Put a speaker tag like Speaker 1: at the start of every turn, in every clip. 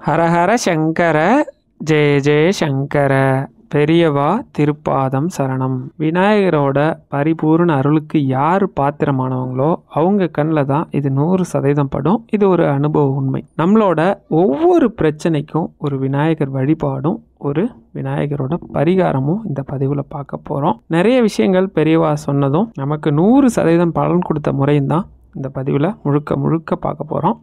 Speaker 1: ஹரஹர சங்கர ஜெய ஜெய சங்கர பெரியவா திருப்பாதம் சரணம். விநாயகரோட பரிபூர்ண அருளுக்கு யார் பாத்திரமானவங்களோ அவங்க கண்ணில் தான் இது 100% படும். இது ஒரு அனுபவ உண்மை. நம்மளோட ஒவ்வொரு பிரச்சனைக்கும் ஒரு விநாயகர் வழிபாடும் ஒரு விநாயகரோட பரிகாரமும் இந்த பதிவில் பார்க்க போகிறோம். நிறைய விஷயங்கள் பெரியவா சொன்னதும் நமக்கு 100% பலன் கொடுத்த முறையும் தான் இந்த பதிவில் முழுக்க பார்க்க போகிறோம்.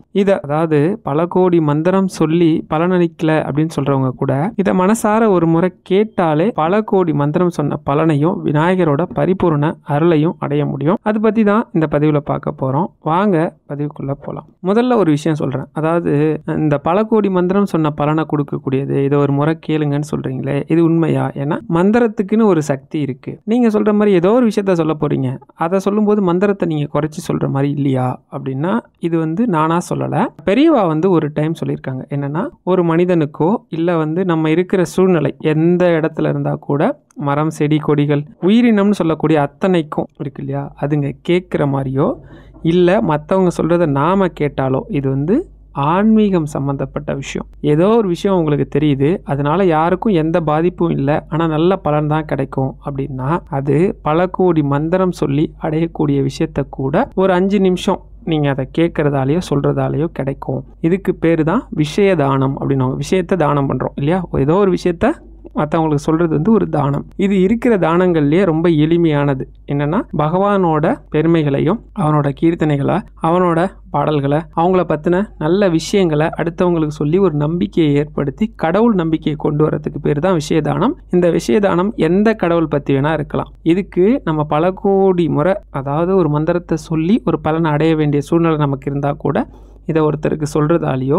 Speaker 1: அதாவது பல கோடி மந்திரம் சொல்லி பலனளிக்கல அப்படின்னு சொல்கிறவங்க கூட இதை மனசார ஒரு முறை கேட்டாலே பல கோடி மந்திரம் சொன்ன பலனையும் விநாயகரோட பரிபூர்ண அருளையும் அடைய முடியும். அது பற்றி தான் இந்த பதிவில் பார்க்க போகிறோம். வாங்க பதிவுக்குள்ளே போகலாம். முதல்ல ஒரு விஷயம் சொல்கிறேன். அதாவது இந்த பல கோடி மந்திரம் சொன்ன பலனை கொடுக்கக்கூடியது, இதை ஒரு முறை கேளுங்கன்னு சொல்கிறீங்களே, இது உண்மையா? ஏன்னா மந்திரத்துக்குன்னு ஒரு சக்தி இருக்குது. நீங்கள் சொல்கிற மாதிரி ஏதோ ஒரு விஷயத்த சொல்ல போகிறீங்க, அதை சொல்லும்போது மந்திரத்தை நீங்கள் குறைச்சி சொல்கிற மாதிரி இல்லையா அப்படின்னா இது நானா சொல்லலை. பெரியவா ஒரு டைம் சொல்லியிருக்காங்க. என்னன்னா, ஒரு மனிதனுக்கோ இல்லை நம்ம இருக்கிற சூழ்நிலை எந்த இடத்துல இருந்தால் கூட மரம் செடி கொடிகள் உயிரினம்னு சொல்லக்கூடிய அத்தனைக்கும் இருக்கு இல்லையா, அதுங்க கேட்குற மாதிரியோ இல்லை மற்றவங்க சொல்கிறத நாம கேட்டாலோ இது ஆன்மீகம் சம்மந்தப்பட்ட விஷயம். ஏதோ ஒரு விஷயம் உங்களுக்கு தெரியுது, அதனால யாருக்கும் எந்த பாதிப்பும் இல்லை, ஆனால் நல்ல பலன் தான் கிடைக்கும் அப்படின்னா அது பல கோடி மந்திரம் சொல்லி அடையக்கூடிய விஷயத்த கூட ஒரு 5 நிமிஷம் நீங்கள் அதை கேட்குறதாலேயோ சொல்கிறதாலேயோ கிடைக்கும். இதுக்கு பேர் தான் விஷய தானம் அப்படின்னு. விஷயத்தை தானம் பண்ணுறோம் இல்லையா, ஏதோ ஒரு விஷயத்த மற்றவங்களுக்கு சொல்கிறது ஒரு தானம். இது இருக்கிற தானங்கள்லேயே ரொம்ப எளிமையானது. என்னென்னா, பகவானோட பெருமைகளையும் அவனோட கீர்த்தனைகளை அவனோட பாடல்களை அவங்கள பற்றின நல்ல விஷயங்களை அடுத்தவங்களுக்கு சொல்லி ஒரு நம்பிக்கையை ஏற்படுத்தி கடவுள் நம்பிக்கையை கொண்டு வரதுக்கு பேர் தான் விஷயதானம். இந்த விஷயதானம் எந்த கடவுள் பற்றி வேணால் இருக்கலாம். இதுக்கு நம்ம பல கோடி முறை, அதாவது ஒரு மந்திரத்தை சொல்லி ஒரு பலனை அடைய வேண்டிய சூழ்நிலை நமக்கு இருந்தால் கூட இதை ஒருத்தருக்கு சொல்கிறதாலேயோ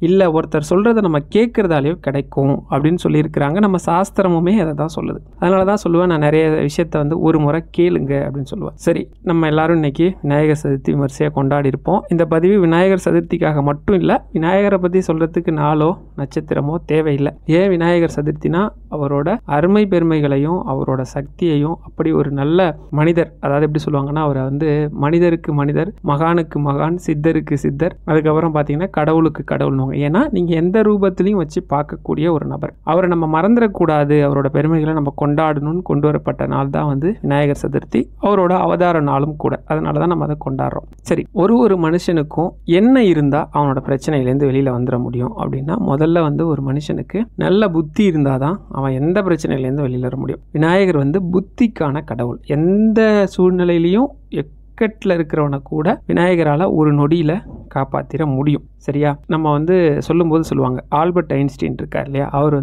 Speaker 1: இல்லை ஒருத்தர் சொல்கிறத நம்ம கேட்குறதாலேயோ கிடைக்கும் அப்படின்னு சொல்லியிருக்கிறாங்க. நம்ம சாஸ்திரமுமே அதை தான் சொல்லுது. அதனால தான் சொல்லுவேன், நான் நிறைய விஷயத்த ஒரு முறை கேளுங்க அப்படின்னு சொல்லுவேன். சரி, நம்ம எல்லாரும் இன்னைக்கு விநாயகர் சதுர்த்தி விமர்சையாக கொண்டாடி இருப்போம். இந்த பதிவு விநாயகர் சதுர்த்திக்காக மட்டும் இல்லை, விநாயகரை பற்றி சொல்கிறதுக்கு நாளோ நட்சத்திரமோ தேவையில்லை. ஏன் விநாயகர் சதுர்த்தினா அவரோட அருமை பெருமைகளையும் அவரோட சக்தியையும், அப்படி ஒரு நல்ல மனிதர், அதாவது எப்படி சொல்லுவாங்கன்னா, அவரை மனிதருக்கு மனிதர், மகானுக்கு மகான், சித்தருக்கு சித்தர், அதுக்கப்புறம் பார்த்தீங்கன்னா கடவுளுக்கு கடவுள்னுவாங்க. ஏன்னா நீங்கள் எந்த ரூபத்திலையும் வச்சு பார்க்கக்கூடிய ஒரு நபர். அவரை நம்ம மறந்துடக்கூடாது, அவரோட பெருமைகளை நம்ம கொண்டாடணும்னு கொண்டு வரப்பட்ட நாள் தான் விநாயகர் சதுர்த்தி, அவரோட அவதார நாளும் கூட. அதனால தான் நம்ம அதை கொண்டாடுறோம். சரி, ஒரு மனுஷனுக்கும் என்ன இருந்தால் அவனோட பிரச்சனையிலேருந்து வெளியில் வந்துட முடியும் அப்படின்னா, முதல்ல ஒரு மனுஷனுக்கு நல்ல புத்தி இருந்தால் தான் அவன் எந்த பிரச்சனையிலேருந்து வெளியில் வர முடியும். விநாயகர் புத்திக்கான கடவுள். எந்த சூழ்நிலையிலையும் இக்கட்டில் இருக்கிறவனை கூட விநாயகரால் ஒரு நொடியில் காப்பாற்றிட முடியும். சரியா? நம்ம சொல்லும்போது சொல்லுவாங்க, ஆல்பர்ட் ஐன்ஸ்டீன் இருக்கார் இல்லையா, அவர்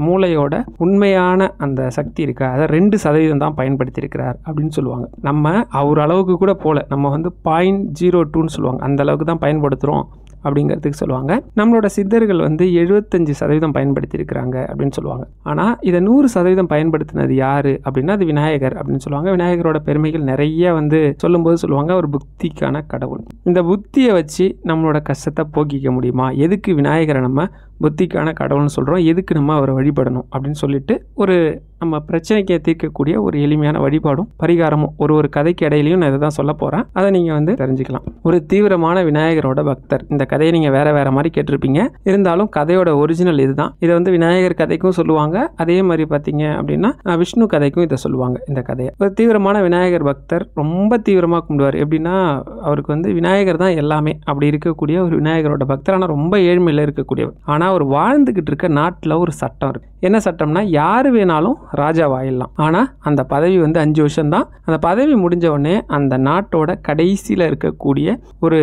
Speaker 1: மூளையோட உண்மையான அந்த சக்தி இருக்கா, அதை 2% தான் பயன்படுத்தியிருக்கிறார் அப்படின்னு சொல்லுவாங்க. நம்ம அவர் அளவுக்கு கூட போல, நம்ம 0.02ன்னு சொல்லுவாங்க, அந்த அளவுக்கு தான் பயன்படுத்துகிறோம் அப்படிங்கிறதுக்கு சொல்லுவாங்க. நம்மளோட சித்தர்கள் 75% பயன்படுத்தியிருக்கிறாங்க அப்படின்னு சொல்லுவாங்க. ஆனால் இதை 100% பயன்படுத்தினது யாரு அப்படின்னா அது விநாயகர் அப்படின்னு சொல்லுவாங்க. விநாயகரோட பெருமைகள் நிறைய சொல்லும்போது சொல்லுவாங்க, ஒரு புத்திக்கான கடவுள். இந்த புத்தியை வச்சு நம்மளோட கஷ்டத்தை போக்கிக்க முடியுமா? எதுக்கு விநாயகரை நம்ம புத்திக்கான கடவுள்னு சொல்கிறோம், எதுக்கு நம்ம அவரை வழிபடணும் அப்படின்னு சொல்லிட்டு ஒரு நம்ம பிரச்சனைக்கு தீர்க்கக்கூடிய ஒரு எளிமையான வழிபாடும் பரிகாரமும் ஒரு கதைக்கு இடையிலையும் நான் இதை தான் சொல்ல போகிறேன். அதை நீங்கள் தெரிஞ்சுக்கலாம். ஒரு தீவிரமான விநாயகரோட பக்தர். இந்த கதையை நீங்கள் வேற மாதிரி கேட்டிருப்பீங்க, இருந்தாலும் கதையோட ஒரிஜினல் இதுதான். இதை விநாயகர் கதைக்கும் சொல்லுவாங்க, அதே மாதிரி பார்த்தீங்க அப்படின்னா விஷ்ணு கதைக்கும் இதை சொல்லுவாங்க. இந்த கதையை ஒரு தீவிரமான விநாயகர் பக்தர் ரொம்ப தீவிரமாக கும்பிடுவார். எப்படின்னா, அவருக்கு விநாயகர் தான் எல்லாமே. அப்படி இருக்கக்கூடிய ஒரு விநாயகரோட பக்தர், ஆனால் ரொம்ப ஏழ்மையில் இருக்கக்கூடியவர். ஆனால் அவர் வாழ்ந்துகிட்டு இருக்க நாட்டில் ஒரு சட்டம் இருக்கு. என்ன சட்டம்னா, யாரு வேணாலும் ராஜாவாயிடலாம். ஆனால் அந்த பதவி 5 வருஷம் தான். அந்த பதவி முடிஞ்ச உடனே அந்த நாட்டோட கடைசியில் இருக்கக்கூடிய ஒரு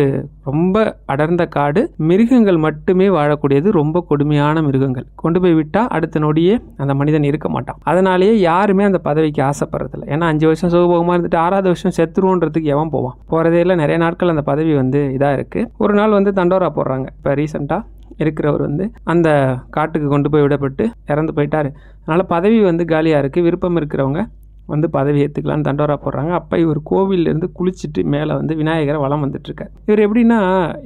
Speaker 1: ரொம்ப அடர்ந்த காடு, மிருகங்கள் மட்டுமே வாழக்கூடியது, ரொம்ப கொடுமையான மிருகங்கள், கொண்டு போய் விட்டால் அடுத்த நொடியே அந்த மனிதன் இருக்க மாட்டான். அதனாலேயே யாருமே அந்த பதவிக்கு ஆசைப்படுறதில்லை. ஏன்னா 5 வருஷம் சுகபோகமாக இருந்துட்டு 6வது வருஷம் செத்துருவோன்றதுக்கு எவன் போவான்? போகிறதே இல்லை. நிறைய நாட்கள் அந்த பதவி இதாக இருக்குது. ஒரு நாள் தண்டோரா போடுறாங்க. இப்போ ரீசெண்டாக இருக்கிறவர் அந்த காட்டுக்கு கொண்டு போய் விடப்பட்டு இறந்து போயிட்டார். அதனால் பதவி காலியாக இருக்குது. விருப்பம் இருக்கிறவங்க வந்து பதவி ஏற்றுக்கலான்னு தண்டோரா போடுறாங்க. அப்போ இவர் கோவிலிருந்து குளிச்சுட்டு மேலே வந்து விநாயகரை வலம் வந்துட்டுருக்கார். இவர் எப்படின்னா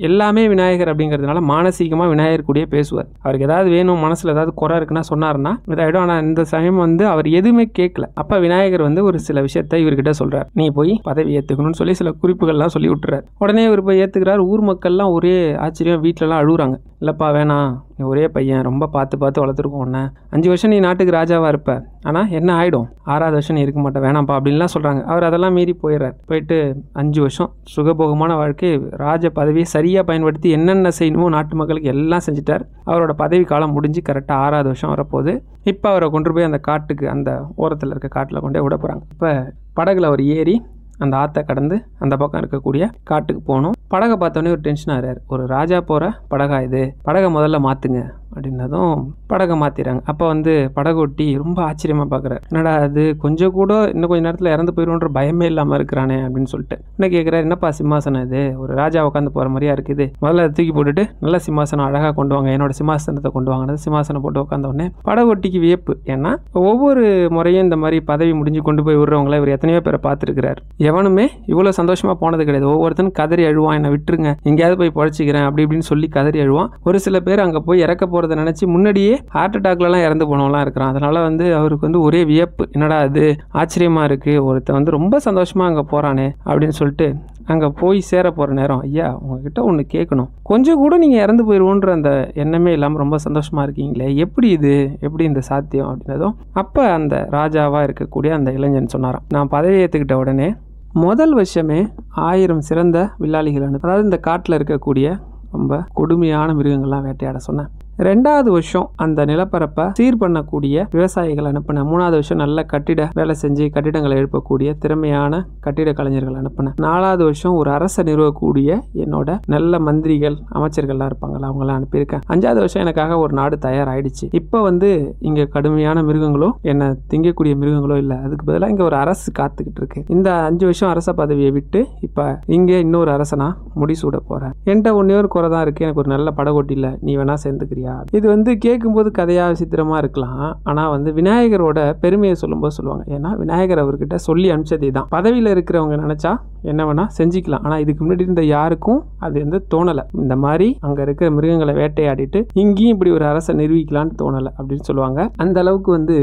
Speaker 1: எல்லாமே விநாயகர் அப்படிங்கிறதுனால மானசீகமாக விநாயகர் கூடயே பேசுவார். அவருக்கு ஏதாவது வேணும், மனசில் ஏதாவது குறை இருக்குன்னா சொன்னார்னா இதாகிடும். ஆனால் இந்த சமயம் வந்து அவர் எதுவுமே கேட்கல. அப்போ விநாயகர் வந்து ஒரு சில விஷயத்தை இவர்கிட்ட சொல்கிறார். நீ போய் பதவி ஏற்றுக்கணும்னு சொல்லி சில குறிப்புகள்லாம் சொல்லி விட்டுறாரு. உடனே இவர் போய் ஏற்றுக்கிறார். ஊர் மக்கள்லாம் ஒரே ஆச்சரியம், வீட்டிலலாம் அழுகுறாங்க. இல்லைப்பா வேணாம், நீ ஒரே பையன், ரொம்ப பார்த்து பார்த்து வளர்த்துருக்கோம் உன்னை, 5 வருஷம் நீ நாட்டுக்கு ராஜாவாக இருப்ப, ஆனால் என்ன ஆகிடும், 6வது வருஷம் நீ இருக்க மாட்ட, வேணாம்ப்பா அப்படின்லாம் சொல்கிறாங்க. அவர் அதெல்லாம் மீறி போயிடுறார். போயிட்டு 5 வருஷம் சுகபோகமான வாழ்க்கை, ராஜ பதவியை சரியாக பயன்படுத்தி என்னென்ன செய்யணுமோ நாட்டு மக்களுக்கு எல்லாம் செஞ்சுட்டார். அவரோட பதவி காலம் முடிஞ்சு கரெக்டாக 6வது வருஷம் வரப்போகுது. இப்போ அவரை கொண்டு போய் அந்த காட்டுக்கு, அந்த ஓரத்தில் இருக்க காட்டில் கொண்டே விட போகிறாங்க. இப்போ படகுல அவர் ஏறி அந்த ஆற்றை கடந்து அந்த பக்கம் இருக்கக்கூடிய காட்டுக்கு போகணும். படகை பார்த்தோன்னே ஒரு டென்ஷன் ஆகிறார். ஒரு ராஜா போகிற படகா இது, படகை முதல்ல மாற்றுங்க அப்படின்னதும் படகை மாற்றிடுறாங்க. அப்போ வந்து படகு ஒட்டி ரொம்ப ஆச்சரியமாக பார்க்குறாரு. என்னடா அது, கொஞ்சம் கூட இன்னும் கொஞ்சம் நேரத்தில் இறந்து போயிடுவோன்ற பயமே இல்லாமல் இருக்கிறானே அப்படின்னு சொல்லிட்டு என்ன கேட்குறாரு, என்னப்பா சிம்மாசனம் இது, ஒரு ராஜா உட்காந்து போகிற மாதிரியா இருக்குது, முதல்ல அதை தூக்கி போட்டுட்டு நல்ல சிம்மாசனம் அழகாக கொண்டு வாங்க, என்னோட சிம்மாசனத்தை கொண்டு வாங்கினது. சிம்மாசனம் போட்டு உட்காந்த உடனே படகு ஒட்டிக்கு வியப்பு. ஏன்னா ஒவ்வொரு முறையும் இந்த மாதிரி பதவி முடிஞ்சு கொண்டு போய் விடுறவங்கள இவர் எத்தனையோ பேரை பார்த்துருக்கிறார். எவனுமே இவ்வளோ சந்தோஷமாக போனது கிடையாது. ஒவ்வொருத்தனும் கதறி அழுவான், என்னை விட்டுருங்க, எங்கேயாவது போய் பழச்சிக்கிறேன் அப்படி இப்படின்னு சொல்லி கதறி அழுவான். ஒரு சில பேர் அங்கே போய் இறக்க போகிறத நினச்சி முன்னாடியே ஹார்ட் அட்டாக்லலாம் இறந்து போனவங்களாம் இருக்கிறான். அதனால் வந்து அவருக்கு வந்து ஒரே வியப்பு, என்னடா அது ஆச்சரியமாக இருக்குது, ஒருத்தன் வந்து ரொம்ப சந்தோஷமாக அங்கே போகிறானே அப்படின்னு சொல்லிட்டு அங்கே போய் சேர போகிற நேரம், ஐயா உங்ககிட்ட ஒன்று கேட்கணும், கொஞ்சம் கூட நீங்கள் இறந்து போயிடுவோன்ற அந்த எண்ணமே இல்லாமல் ரொம்ப சந்தோஷமாக இருக்கீங்களே, எப்படி இது, எப்படி இந்த சாத்தியம் அப்படின்னதும் அப்போ அந்த ராஜாவாக இருக்கக்கூடிய அந்த இளைஞன் சொன்னாராம், நான் பதவி ஏற்றுக்கிட்ட உடனே முதல் வருஷமே 1000 சிறந்த வில்லாளிகள் அதாவது இந்த காட்டில் இருக்கக்கூடிய ரொம்ப கொடுமையான மிருகங்கள்லாம் வேட்டையாட சொன்னேன். 2வது வருஷம் அந்த நிலப்பரப்பை சீர் பண்ணக்கூடிய விவசாயிகள் அனுப்பினேன். 3வது வருஷம் நல்ல கட்டிட வேலை செஞ்சு கட்டிடங்களை எழுப்பக்கூடிய திறமையான கட்டிட கலைஞர்கள் அனுப்பினேன். 4வது வருஷம் ஒரு அரசை நிறுவக்கூடிய என்னோட நல்ல மந்திரிகள் அமைச்சர்கள்லாம் இருப்பாங்களா, அவங்களாம் அனுப்பியிருக்கேன். 5வது வருஷம் எனக்காக ஒரு நாடு தயாராகிடுச்சு. இப்போ வந்து இங்கே கடுமையான மிருகங்களோ என்ன திங்கக்கூடிய மிருகங்களோ இல்லை, அதுக்கு பதிலாக இங்கே ஒரு அரசு காத்துக்கிட்டு இருக்கு. இந்த 5 வருஷம் அரச பதவியை விட்டு இப்போ இங்கே இன்னொரு அரசனா முடிசூட போகிறேன். என்கிட்ட ஒன்னே ஒரு குறை தான் இருக்குது, எனக்கு ஒரு நல்ல படகோட்டி இல்லை, நீ வேணா சேர்ந்துக்கிறியா. இது வந்து கேட்கும்போது கதையா விசித்திரமா இருக்கலாம். ஆனா வந்து விநாயகரோட பெருமையை சொல்லும்போது சொல்லுவாங்க. ஏன்னா விநாயகர் அவர்கிட்ட சொல்லி அனுப்பிச்சதே தான். பதவியில் இருக்கிறவங்க நினைச்சா என்ன வேணா செஞ்சுக்கலாம். ஆனா இதுக்கு முன்னாடி இருந்த யாருக்கும் அது வந்து தோணலை. இந்த மாதிரி அங்க இருக்கிற மிருகங்களை வேட்டையாடிட்டு இங்கேயும் இப்படி ஒரு அரசை நிரூபிக்கலான்னு தோணலை அப்படின்னு சொல்லுவாங்க. அந்த அளவுக்கு வந்து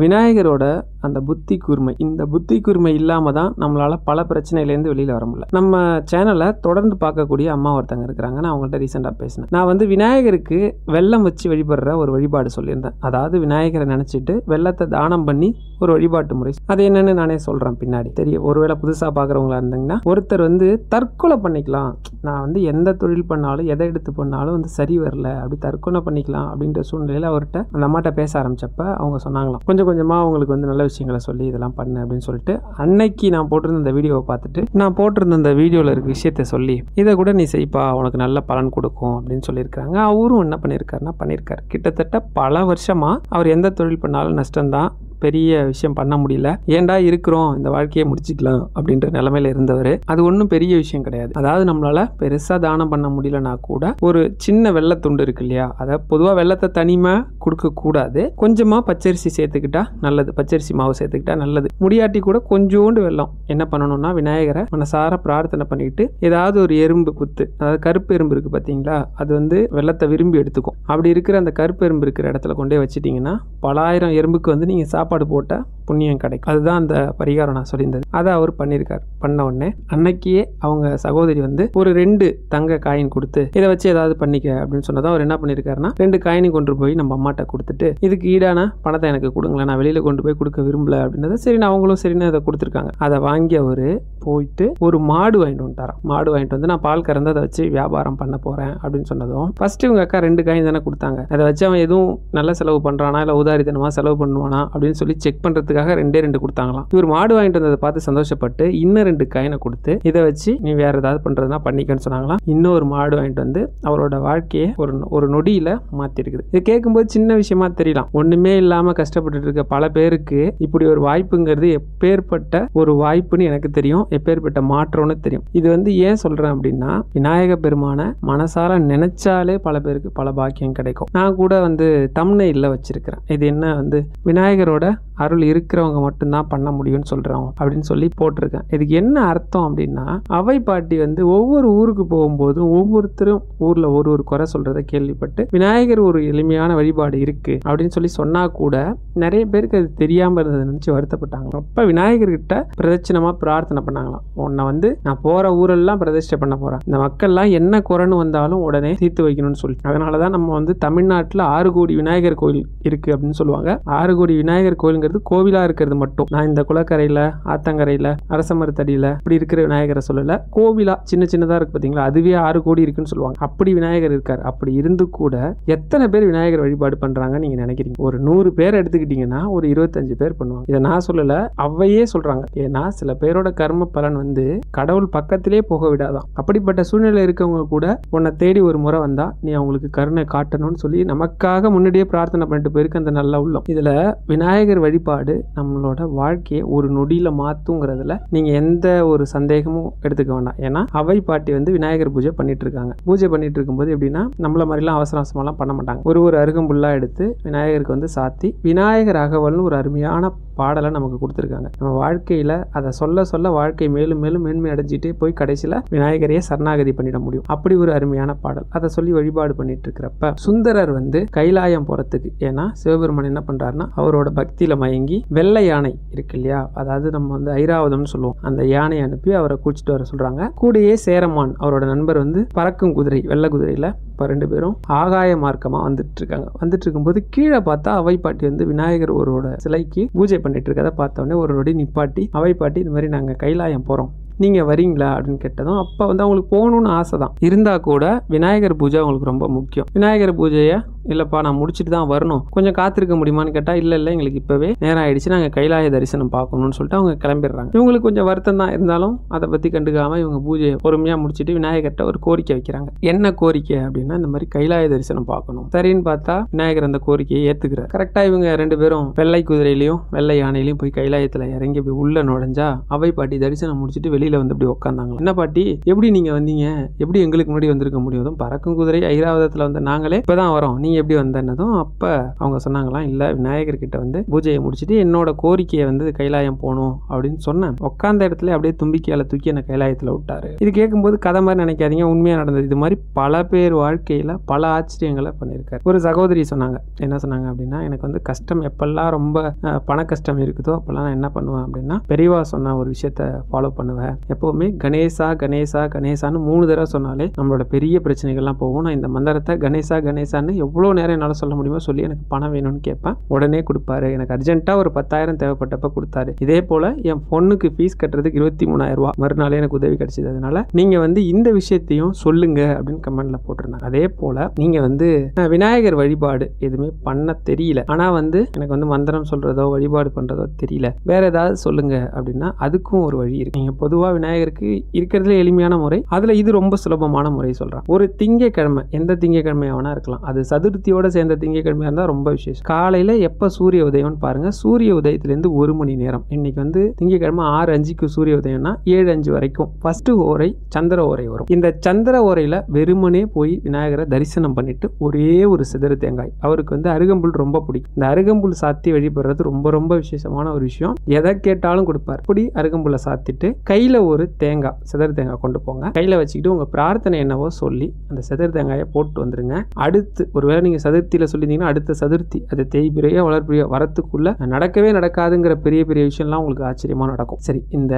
Speaker 1: விநாயகரோட அந்த புத்தி கூர்மை, இந்த புத்தி கூர்மை இல்லாம தான் நம்மளால பல பிரச்சனையிலேருந்து வெளியில வர முடியல. நம்ம சேனலை தொடர்ந்து பார்க்கக்கூடிய அம்மா ஒருத்தங்க இருக்கிறாங்க. நான் அவங்கள்ட்ட ரீசெண்டாக பேசினேன். நான் வந்து விநாயகருக்கு வெள்ளம் வச்சு வழிபடுற ஒரு வழிபாடு சொல்லியிருந்தேன். அதாவது விநாயகரை நினைச்சிட்டு வெள்ளத்தை தானம் பண்ணி ஒரு வழிபாட்டு முறை. அது என்னன்னு நானே சொல்றேன் பின்னாடி தெரியும். ஒருவேளை புதுசா பாக்குறவங்களா இருந்தீங்கன்னா, ஒருத்தர் வந்து தற்கொலை பண்ணிக்கலாம், நான் வந்து எந்த தொழில் பண்ணாலும் எதை எடுத்து பண்ணாலும் வந்து சரி வரல, அப்படி தற்கொலை பண்ணிக்கலாம் அப்படின்ற சூழ்நிலையில அவர்கிட்ட அந்த அம்மாட்ட பேச ஆரம்பிச்சப்ப அவங்க சொன்னாங்களாம், கொஞ்சம் கொஞ்சமா அவங்களுக்கு வந்து நல்ல விஷயங்களை சொல்லி இதெல்லாம் பண்ணு அப்படின்னு சொல்லிட்டு. அன்னைக்கு நான் போட்டிருந்த இந்த வீடியோவை பார்த்துட்டு நான் போட்டிருந்த இந்த வீடியோவில் இருக்க விஷயத்த சொல்லி இதை கூட நீ செய்ப்பா, உனக்கு நல்ல பலன் கொடுக்கும் அப்படின்னு சொல்லியிருக்காங்க. அவரும் என்ன பண்ணியிருக்காரு, கிட்டத்தட்ட பல வருஷமா அவர் எந்த தொழில் பண்ணாலும் நஷ்டம்தான், பெரிய விஷயம் பண்ண முடியல, ஏன்டா இருக்கிறோம் இந்த வாழ்க்கையை முடிச்சுக்கலாம் அப்படின்ற நிலைமையில இருந்தவர். அது ஒன்றும் பெரிய விஷயம் கிடையாது. அதாவது நம்மளால பெருசா தானம் பண்ண முடியலனா கூட ஒரு சின்ன வெள்ளத்துண்டு இருக்கு இல்லையா, அதை பொதுவாக வெள்ளத்தை தனிமா கொடுக்க கூடாது, கொஞ்சமா பச்சரிசி சேர்த்துக்கிட்டா நல்லது, பச்சரிசி மாவு சேர்த்துக்கிட்டா நல்லது. முடியாட்டி கூட கொஞ்சோண்டு வெள்ளம் என்ன பண்ணணும்னா விநாயகரை மனசார பிரார்த்தனை பண்ணிட்டு ஏதாவது ஒரு எறும்பு புத்து, அதாவது கருப்பு எறும்பு இருக்கு பார்த்தீங்களா, அது வந்து வெள்ளத்தை விரும்பி எடுத்துக்கும். அப்படி இருக்கிற அந்த கருப்பு எறும்பு இருக்கிற இடத்துல கொண்டே வச்சுட்டீங்கன்னா பல ஆயிரம் எறும்புக்கு வந்து நீங்க சாப்பாடு போட்ட புண்ணியம் கிடைக்கும். அதுதான் அந்த பரிகாரம் நான் சொல்லியிருந்தது. அதை அவர் பண்ணியிருக்காரு. பண்ண உடனே அன்னைக்கே அவங்க சகோதரி வந்து ஒரு 2 தங்க காயின் கொடுத்து இதை வச்சு ஏதாவது பண்ணிக்க அப்படின்னு சொன்னதான் அவர் என்ன பண்ணியிருக்காருன்னா 2 காயினை கொண்டு போய் நம்ம அம்மாட்ட கொடுத்துட்டு இதுக்கு ஈடான பணத்தை எனக்கு கொடுங்களேன், நான் வெளியில கொண்டு போய் கொடுக்க விரும்பல அப்படின்னது. சரி, அவங்களும் சரின்னு அதை கொடுத்துருக்காங்க. அதை வாங்கி அவரு போயிட்டு ஒரு மாடு வாங்கிட்டு வந்துட்டாராம். மாடு வாங்கிட்டு வந்து நான் பால் கறந்து அதை வச்சு வியாபாரம் பண்ண போறேன் அப்படின்னு சொன்னதும் ஃபர்ஸ்ட் இவங்க அக்கா 2 காயின் தானே கொடுத்தாங்க, அதை வச்சு அவன் எதுவும் நல்ல செலவு பண்றானா இல்லை உதாரித்தனமா செலவு பண்ணுவானா அப்படின்னு சொல்லி செக் பண்றதுக்காக 2 கொடுத்தாங்களாம். இவர் மாடு வாங்கிட்டு வந்ததை பார்த்து சந்தோஷப்பட்டு இன்னும் 2 காயினை கொடுத்து இதை வச்சு நீ வேற ஏதாவது பண்றதுனா பண்ணிக்கன்னு சொன்னாங்களாம். இன்னொரு மாடு வாங்கிட்டு வந்து அவரோட வாழ்க்கையை ஒரு நொடியில மாத்தி இருக்குது. இது கேட்கும்போது சின்ன விஷயமா தெரியலாம். ஒண்ணுமே இல்லாம கஷ்டப்பட்டு இருக்க பல பேருக்கு இப்படி ஒரு வாய்ப்புங்கிறது எப்பேற்பட்ட ஒரு வாய்ப்புன்னு எனக்கு தெரியும், எப்பேற்பட்ட மாற்றம்னு தெரியும். இது வந்து ஏன் சொல்றேன் அப்படின்னா விநாயக பெருமான மனசார நினைச்சாலே பல பேருக்கு பல பாக்கியம் கிடைக்கும். நான் கூட வந்து தம்ப்நெயில்ல வச்சிருக்கிறேன். இது என்ன வந்து விநாயகரோட அருள் இருக்கு இருக்கிறவங்க மட்டும்தான் பண்ண முடியும்னு சொல்றோம் அப்படின்னு சொல்லி போட்டிருக்கேன். இதுக்கு என்ன அர்த்தம் அப்படின்னா, அவை பாட்டி வந்து ஒவ்வொரு ஊருக்கு போகும்போதும் ஒவ்வொருத்தரும் ஊர்ல ஒரு ஒரு குறை சொல்றதை கேள்விப்பட்டு விநாயகர் ஒரு எளிமையான வழிபாடு இருக்கு அப்படின்னு சொல்லி சொன்னா கூட நிறைய பேருக்கு அது தெரியாம இருந்ததை நினைச்சு வருத்தப்பட்டாங்க. அப்ப விநாயகர் கிட்ட பிரதட்சணமா பிரார்த்தனை பண்ணாங்களாம். உன்னை வந்து நான் போற ஊரெல்லாம் பிரதிஷ்டை பண்ண போறேன், இந்த மக்கள்லாம் என்ன குறைன்னு வந்தாலும் உடனே தீர்த்து வைக்கணும்னு சொல்லி. அதனாலதான் நம்ம வந்து தமிழ்நாட்டுல 6 கோடி விநாயகர் கோயில் இருக்கு அப்படின்னு சொல்லுவாங்க. 6 கோடி விநாயகர் கோயிலுங்கிறது கோவிலா இருக்கிறது மட்டும். நான் இந்த குளக்கரையில, ஆத்தங்கரையில, அரச மரத்தடியில இப்படி இருக்கிற விநாயகரை சொல்லல. கோவிலா சின்ன சின்னதா இருக்கு பாத்தீங்களா, அதுவே 6 கோடி இருக்குன்னு சொல்லுவாங்க. அப்படி விநாயகர் இருக்காரு. அப்படி இருந்து கூட எத்தனை பேர் விநாயகர் வழிபாடு பண்றாங்க நீங்க நினைக்கிறீங்க? ஒரு 100 பேர் எடுத்துக்கிட்டீங்கன்னா ஒரு 25 பேர் பண்ணுவாங்க. இதை நான் சொல்லல, அவையே சொல்றாங்க. ஏன்னா சில பேரோட கர்ம பலன் வந்து கடவுள் பக்கத்திலே போக விடாதான். அப்படிப்பட்ட சூழ்நிலை இருக்கவங்க கூட உன்னை தேடி ஒரு முறை வந்தா நீ அவங்களுக்கு கருணை காட்டணும்னு சொல்லி நமக்காக முன்னாடியே பிரார்த்தனை பண்ணிட்டு போயிருக்கு அந்த நல்ல உள்ளம். இதுல விநாயகர் வழிபாடு நம்மளோட வாழ்க்கையை ஒரு நொடியில மாத்துங்கிறதுல நீங்க எந்த ஒரு சந்தேகமும் எடுத்துக்க வேண்டாம். ஏன்னா அவை பாட்டி வந்து விநாயகர் பூஜை பண்ணிட்டு இருக்காங்க. பூஜை பண்ணிட்டு இருக்கும்போது எப்படின்னா நம்மள மாதிரிலாம் அவசர அவசரமாலாம் பண்ண மாட்டாங்க. ஒரு அருகம்புல்லா எடுத்து விநாயகருக்கு வந்து சாத்தி விநாயகர் அகவல்னு ஒரு அருமையான பாடலை நமக்கு கொடுத்துருக்காங்க. நம்ம வாழ்க்கையில அதை சொல்ல சொல்ல வாழ்க்கை மேலும் மேலும் மேன்மை அடைஞ்சிட்டே போய் கடைசியில விநாயகரையே சரணாகதி பண்ணிட முடியும். அப்படி ஒரு அருமையான பாடல். அதை சொல்லி வழிபாடு பண்ணிட்டு இருக்கிறப்ப சுந்தரர் வந்து கைலாயம் போறதுக்கு, ஏன்னா சிவபெருமான் என்ன பண்றாருன்னா அவரோட பக்தியில மயங்கி வெள்ளை யானை இருக்கு இல்லையா, அதாவது நம்ம வந்து ஐராவதம்னு சொல்லுவோம், அந்த யானை அனுப்பி அவரை கூச்சிட்டு வர சொல்றாங்க. கூடயே சேரமான் அவரோட நண்பர் வந்து பறக்கும் குதிரை, வெள்ளை குதிரையில இப்போ 2 பேரும் ஆகாய மார்க்கமா வந்துட்டு இருக்காங்க. வந்துட்டு இருக்கும்போது கீழே பார்த்தா அவை பாட்டி வந்து விநாயகர் ஒருவோட சிலைக்கு பூஜை பண்ணிட்டு இருக்கதை பார்த்தோன்னே ஒரு நொடி நிப்பாட்டி அவை பாட்டி இந்த மாதிரி நாங்கள் கைலாயம் போறோம், நீங்க வரீங்களா அப்படின்னு கேட்டதும் அப்ப வந்து அவங்களுக்கு போகணும்னு ஆசை தான் இருந்தா கூட விநாயகர் பூஜை அவங்களுக்கு ரொம்ப முக்கியம். விநாயகர் பூஜையை இல்லப்பா நான் முடிச்சுட்டு தான் வரணும், கொஞ்சம் காத்திருக்க முடியுமான்னு கேட்டா இல்ல எங்களுக்கு இப்பவே நேரம் ஆயிடுச்சு, நாங்க கைலாய தரிசனம் பார்க்கணும்னு சொல்லிட்டு அவங்க கிளம்பிடுறாங்க. இவங்களுக்கு கொஞ்சம் வருத்தம் தான் இருந்தாலும் அதை பத்தி கண்டுக்காம இவங்க பூஜையை பொறுமையா முடிச்சுட்டு விநாயகர்கிட்ட ஒரு கோரிக்கை வைக்கிறாங்க. என்ன கோரிக்கை அப்படின்னா இந்த மாதிரி கைலாய தரிசனம் பார்க்கணும். சரின்னு பார்த்தா விநாயகர் அந்த கோரிக்கையை ஏத்துக்கிறார். கரெக்டா இவங்க 2 பேரும் வெள்ளை குதிரையிலையும் வெள்ளை யானையிலையும் போய் கைலாயத்துல இறங்கி உள்ள நுழைஞ்சா அவை பாட்டி தரிசனம் முடிச்சுட்டு வெளியில வந்து அப்படி உட்காந்தாங்க. என்ன பாட்டி எப்படி நீங்க வந்தீங்க, எப்படி எங்களுக்கு முன்னாடி வந்திருக்க முடியும், பறக்கும் குதிரை ஐராவதத்துல வந்து நாங்களே இப்பதான் வரோம், நீங்க எப்படி வந்ததும் அப்ப அவங்க சொன்னாங்களாம், இல்ல விநாயகர் கிட்ட வந்து பூஜையை முடிச்சுட்டு என்னோட கோரிக்கையை வந்து கைலாயம் போகணும் அப்படின்னு சொன்னேன். உட்கார்ந்த இடத்துல அப்படியே தும்பிக்கையால தூக்கி என்ன கைலாயத்துல விட்டாரு. இது கேட்கும்போது கதை மாதிரி நினைக்காதீங்க, உண்மையா நடந்தது. இது மாதிரி பல பேர் வாழ்க்கையில பல ஆச்சரியங்களை பண்ணியிருக்காரு. ஒரு சகோதரி சொன்னாங்க, என்ன சொன்னாங்க அப்படின்னா, எனக்கு வந்து கஷ்டம் எப்பெல்லாம் ரொம்ப பண கஷ்டம் இருக்குதோ அப்பெல்லாம் நான் என்ன பண்ணுவேன் அப்படின்னா பெரியவா சொன்ன ஒரு விஷயத்த ஃபாலோ பண்ணுவேன். எப்பவுமே கணேசா கணேசா கணேசான்னு 3 தடவை சொன்னாலே நம்மளோட பெரிய பிரச்சனைகள்லாம் போகும். நான் இந்த மந்திரத்தை கணேசா கணேசான்னு எவ்வளோ நேரம் என்னால் சொல்ல முடியுமோ சொல்லி எனக்கு பணம் வேணும்னு கேட்பேன், உடனே கொடுப்பாரு. எனக்கு அர்ஜென்ட்டா ஒரு 10,000 தேவைப்பட்டப்ப கொடுத்தாரு. இதே போல என் பொண்ணுக்கு ஃபீஸ் கட்டுறதுக்கு 23,000 ரூபா மறுநாளே எனக்கு உதவி கிடைச்சது. அதனால நீங்க வந்து இந்த விஷயத்தையும் சொல்லுங்க அப்படின்னு கமெண்ட்ல போட்டிருந்தாங்க. அதே போல நீங்க வந்து விநாயகர் வழிபாடு எதுவுமே பண்ண தெரியல, ஆனா வந்து எனக்கு வந்து மந்திரம் சொல்றதோ வழிபாடு பண்றதோ தெரியல, வேற ஏதாவது சொல்லுங்க அப்படின்னா அதுக்கும் ஒரு வழி இருக்கு. நீங்க பொதுவா விநாயகருக்கு இருக்கிறதுல எளிமையான முறை, அதுல இது ரொம்ப சுலபமான முறை சொல்றேன். ஒரு திங்கக்கிழமை, எந்த திங்கக்கிழமையா வேணா இருக்கலாம், அது சதுர்த்தியோட சேர்ந்த திங்கக்கிழமையா இருந்தா ரொம்ப விசேஷம். காலையில எப்ப சூரிய உதயம்னு பாருங்க, சூரிய உதயத்திலிருந்து 1 மணி நேரம். இன்னைக்கு வந்து திங்கக்கிழமை 6:05க்கு சூரிய உதயம்னா 7:05 வரைக்கும் ஃபர்ஸ்ட் ஓரை சந்திர ஓரை வரும். இந்த சந்திர ஓரையில வெறுமனே போய் விநாயகரை தரிசனம் பண்ணிட்டு ஒரே ஒரு சிதறு தேங்காய், அவருக்கு வந்து அருகம்புல் ரொம்ப பிடிக்கும், இந்த அருகம்புல் சாத்தி வழிபடுறது ரொம்ப ரொம்ப விசேஷமான ஒரு விஷயம். எதை கேட்டாலும் கொடுப்பார். இப்படி அருகம்புல்லை சாத்திட்டு கையில ஒரு தேங்காய், சிதறு தேங்காய் கொண்டு போங்க. கையில வச்சுக்கிட்டு உங்க பிரார்த்தனை என்னவோ சொல்லி அந்த சிதறு தேங்காயை போட்டு வந்துருங்க. அடுத்து ஒருவேளை நீங்க சதுர்த்தியில சொல்லியிருந்தீங்கன்னா அடுத்த சதுர்த்தி அது தேய்பிரையோ வளர்பிரையோ வரத்துக்குள்ள நடக்கவே நடக்காதுங்கிற பெரிய பெரிய விஷயம்லாம் உங்களுக்கு ஆச்சரியமா நடக்கும். சரி, இந்த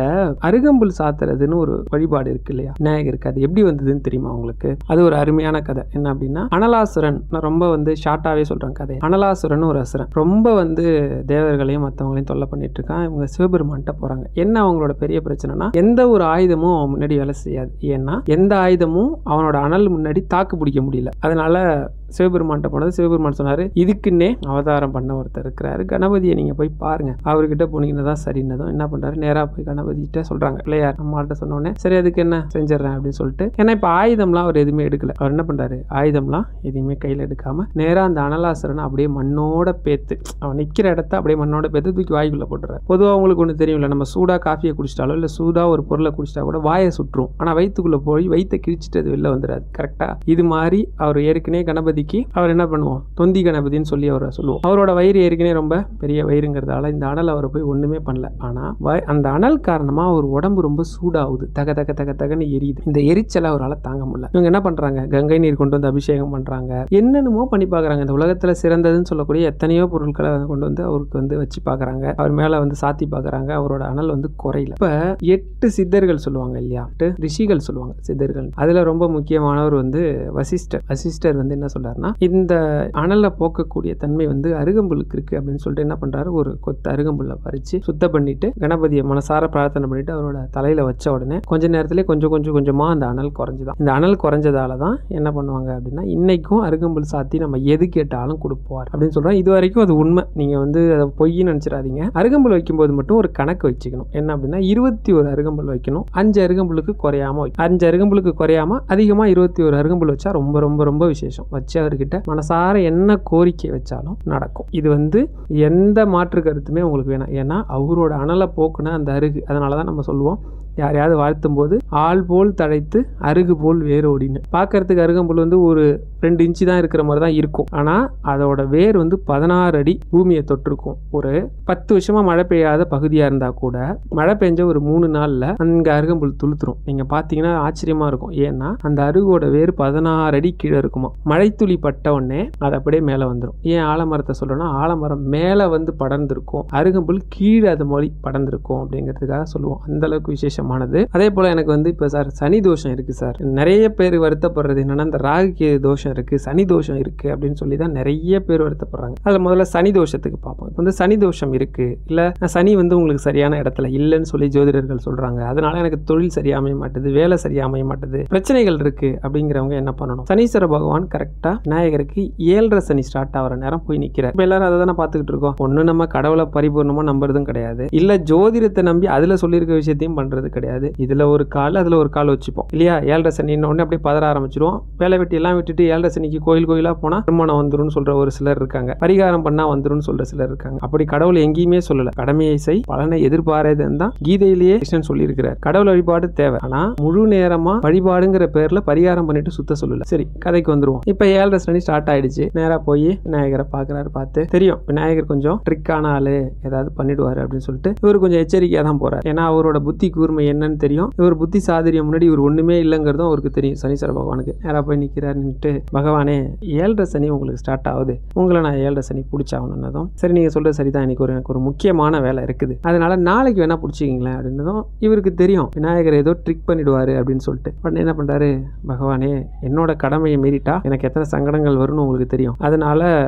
Speaker 1: அருகம்புல் சாத்துறதுன்னு ஒரு வழிபாடு இருக்கு இல்லையா விநாயகருக்கு, அது எப்படி வந்ததுன்னு தெரியுமா உங்களுக்கு? அது ஒரு அருமையான கதை. என்ன அப்படின்னா, அனலாசுரன், நான் ரொம்ப வந்து ஷார்ட்டாவே சொல்றேன் கதை. அனலாசுரன் ஒரு அசுரன் ரொம்ப வந்து தேவர்களையும் மற்றவங்களையும் தொல்லை பண்ணிட்டு இருக்கான். இவங்க சிவபெருமான்கிட்ட போறாங்க. என்ன அவங்களோட பெரிய பிரச்சனைனா, எந்த ஒரு ஆயுதமும் அவன் முன்னாடி வேலை செய்யாது. ஏன்னா எந்த ஆயுதமும் அவனோட அனல் முன்னாடி தாக்கு பிடிக்க முடியல. அதனால சிவபெருமான்கிட்ட போனது. சிவபெருமான் சொன்னாரு, இதுக்குன்னே அவதாரம் பண்ண ஒருத்தர் இருக்கிறாரு, கணபதியை நீங்க போய் பாருங்க, அவர்கிட்ட போனீங்கன்னா தான் சரின்னதும் என்ன பண்றாரு, நேரா போய் கணபதி கிட்ட சொல்றாங்க. பிள்ளையார் நம்மள்கிட்ட சொன்னோடனே சரி அதுக்கு என்ன செஞ்சிடறேன் அப்படின்னு சொல்லிட்டு, ஏன்னா இப்ப ஆயுதம்லாம் அவர் எதுவுமே எடுக்கல. அவர் என்ன பண்றாரு, ஆயுதம்லாம் எதுவுமே கையில எடுக்காம நேரா அந்த அனலாசுரனை அப்படியே மண்ணோட பேத்து, அவன் நிக்கிற இடத்த அப்படியே மண்ணோட பேத்து தூக்கி வாய்க்குள்ள போட்டுறாரு. பொதுவாக உங்களுக்கு ஒண்ணு தெரியும்ல, நம்ம சூடா காஃபியை குடிச்சிட்டாலோ இல்ல சூடா ஒரு பொருளை குடிச்சிட்டா கூட வாயை சுற்றும், ஆனா வயிற்றுக்குள்ள போய் வயிற்றை கிழிச்சிட்டு அது வெளில வந்துடாது. கரெக்டா இது மாதிரி அவர் ஏற்கனவே கணபதி கணபதிக்கு அவர் என்ன பண்ணுவோம், தொந்தி கணபதின்னு சொல்லி அவரை சொல்லுவோம். அவரோட வயிறு ஏற்கனவே ரொம்ப பெரிய வயிறுங்கிறதால இந்த அனல் அவரை போய் ஒண்ணுமே பண்ணல. ஆனா அந்த அனல் காரணமா அவர் உடம்பு ரொம்ப சூடாகுது, தக தக தக தகன்னு எரியுது. இந்த எரிச்சலை அவரால் தாங்க முடியல. இவங்க என்ன பண்றாங்க, கங்கை நீர் கொண்டு வந்து அபிஷேகம் பண்றாங்க, என்னென்னமோ பண்ணி பாக்குறாங்க. இந்த உலகத்துல சிறந்ததுன்னு சொல்லக்கூடிய எத்தனையோ பொருட்களை கொண்டு வந்து அவருக்கு வந்து வச்சு பாக்குறாங்க, அவர் மேல வந்து சாத்தி பாக்குறாங்க. அவரோட அனல் வந்து குறையல. இப்ப 8 சித்தர்கள் சொல்லுவாங்க இல்லையா, 8 ரிஷிகள் சொல்லுவாங்க சித்தர்கள். அதுல ரொம்ப முக்கியமானவர் வந்து வசிஷ்டர். வசிஷ்டர் வந்து என்ன சொல்றாருன்னா, இந்த அனலை போக்கக்கூடிய தன்மை வந்து அருகம்புலுக்கு இருக்கு அப்படின்னு சொல்லிட்டு என்ன பண்றாரு, ஒரு கொத்து அருகம்புல்லை பறிச்சு சுத்தம் பண்ணிட்டு கணபதியை மனசார பிரார்த்தனை பண்ணிட்டு அவரோட தலையில வச்ச உடனே கொஞ்ச நேரத்திலே கொஞ்சமா அந்த அனல் குறைஞ்சுதான். இந்த அனல் குறைஞ்சதால தான் என்ன பண்ணுவாங்க அப்படின்னா, இன்னைக்கும் அருகம்புல் சாத்தி நம்ம எது கேட்டாலும் கொடுப்பார் அப்படின்னு சொல்றோம். இது வரைக்கும் அது உண்மை, நீங்க வந்து அதை பொய்ன்னு நினைச்சிடாதீங்க. அருகம்புல் வைக்கும்போது மட்டும் ஒரு கணக்கு வச்சுக்கணும். என்ன அப்படின்னா 21 அருகம்புல் வைக்கணும், 5 அருகம்புலுக்கு குறையாம 5 அருகம்புலுக்கு குறையாம அதிகமா 21 அருகம்புல் வச்சா ரொம்ப ரொம்ப ரொம்ப விசேஷம். வச்சு அவர்கிட்ட மனசார என்ன கோரிக்கை வச்சாலும் நடக்கும். இது வந்து எந்த மாற்று கருத்துமே உங்களுக்கு வேணாம். ஏன்னா அவரோட அனலை போக்குன அந்த அருகு. அதனாலதான் நம்ம சொல்லுவோம், யாரையாவது வாழ்த்தும் போது ஆள் போல் தழைத்து அருகு போல் வேரோடின்னு. பார்க்கறதுக்கு அருகம்புல் வந்து ஒரு 2 இன்ச்சு தான் இருக்கிற மாதிரி தான் இருக்கும். ஆனா அதோட வேர் வந்து 16 அடி பூமியை தொட்டிருக்கும். ஒரு 10 வருஷமா மழை பெய்யாத பகுதியா இருந்தா கூட மழை பெஞ்ச ஒரு 3 நாள்ல அங்க அருகம்புல் துளுத்துரும். நீங்க பாத்தீங்கன்னா ஆச்சரியமா இருக்கும். ஏன்னா அந்த அருகோட வேர் 16 அடி கீழே இருக்குமா. மழைத்துளி பட்ட உடனே அது அப்படியே மேல வந்துடும். ஏன் ஆலமரத்தை சொல்றோம்னா, ஆலமரம் மேல வந்து படர்ந்திருக்கும், அருகம்புல் கீழே அது மாதிரி படர்ந்திருக்கும் அப்படிங்கிறதுக்காக சொல்லுவோம். அந்த அளவுக்கு விசேஷமானது. அதே போல எனக்கு வந்து இப்ப சார் சனி தோஷம் இருக்கு சார், நிறைய பேர் வருத்தப்படுறது என்னன்னா, இந்த ராகுக்கு தோஷம் இருக்கு, சனி தோஷம் இருக்கு அப்படின்னு சொல்லி தான் நிறைய பேர் வருத்தப்படுறாங்க. அதுல முதல்ல சனி தோஷத்துக்கு பார்ப்போம். இப்போ வந்து சனி தோஷம் இருக்கு, இல்ல சனி வந்து உங்களுக்கு சரியான இடத்துல இல்லைன்னு சொல்லி ஜோதிடர்கள் சொல்றாங்க, அதனால எனக்கு தொழில் சரியா அமைய மாட்டுது, வேலை சரியா அமைய மாட்டுது, பிரச்சனைகள் இருக்கு அப்படிங்கிறவங்க என்ன பண்ணணும், சனீஸ்வர பகவான் கரெக்டா விநாயகருக்கு 7.5 சனி ஸ்டார்ட் ஆகிற நேரம் போய் நிக்கிறார். இப்ப எல்லாரும் அதை தானே பார்த்துக்கிட்டு இருக்கோம். ஒண்ணு நம்ம கடவுளை பரிபூர்ணமா நம்புறதும் கிடையாது, இல்ல ஜோதிடத்தை நம்பி அதுல சொல்லியிருக்க விஷயத்தையும் பண்றது கிடையாது. இதுல ஒரு கால் அதுல ஒரு கால் வச்சுப்போம் இல்லையா. 7.5 சனி உடனே அப்படியே பதற ஆரம்பிச்சிருவோம். வேலை வெட்டி எல்லாம் விட்டுட்டு 7.5 சனிக்கு கோயிலா போனா திருமணம் வந்துரும் சொல்ற ஒரு சிலர் இருக்காங்க, பரிகாரம் பண்ணா வந்துரும் சொல்ற சிலர் இருக்காங்க. அப்படி கடவுள் எங்கேயுமே சொல்லல, கடமையை செய் பலனை எதிர்பாராதன்னு தான் கீதையிலேயே கிருஷ்ணன் சொல்லி இருக்கிறார். கடவுள் வழிபாடு தேவை, ஆனா முழு நேரமா வழிபாடுங்கிற பேர்ல பரிகாரம் பண்ணிட்டு சுத்த சொல்லல. சரி, கதைக்கு வந்துருவோம். இப்ப 7.5 சனி ஸ்டார்ட் ஆயிடுச்சு. நேரா போய் விநாயகரை பாக்குறாரு. பார்த்து தெரியும் விநாயகர் கொஞ்சம் ட்ரிக்கான ஆளு, ஏதாவது பண்ணிடுவாரு அப்படின்னு சொல்லிட்டு இவர் கொஞ்சம் எச்சரிக்கையா தான் போறாரு. ஏன்னா அவரோட புத்தி கூர்மை என்னன்னு தெரியும். இவர் புத்தி சாதுரியம் முன்னாடி இவர் ஒண்ணுமே இல்லைங்கிறதும் அவருக்கு தெரியும். சனீஸ்வர பகவானுக்கு நேரா போய் நிக்கிறாரு. நின்னுட்டு பகவானே 7.5 சனி உங்களுக்கு ஸ்டார்ட் ஆகுது, உங்களை நான் 7.5 சனி பிடிச்சாகணும்னதும், சரி நீங்க சொல்றது சரிதான், எனக்கு ஒரு முக்கியமான வேலை இருக்குது, அதனால நாளைக்கு வேணா பிடிச்சிக்கிங்களேன் அப்படின்னதும் இவருக்கு தெரியும் விநாயகர் ஏதோ ட்ரிக் பண்ணிடுவாரு அப்படின்னு சொல்லிட்டு உடனே என்ன பண்றாரு, பகவானே என்னோட கடமையை மீறிட்டா எனக்கு எத்தனை சங்கடங்கள் வரும்னு உங்களுக்கு தெரியும், அதனால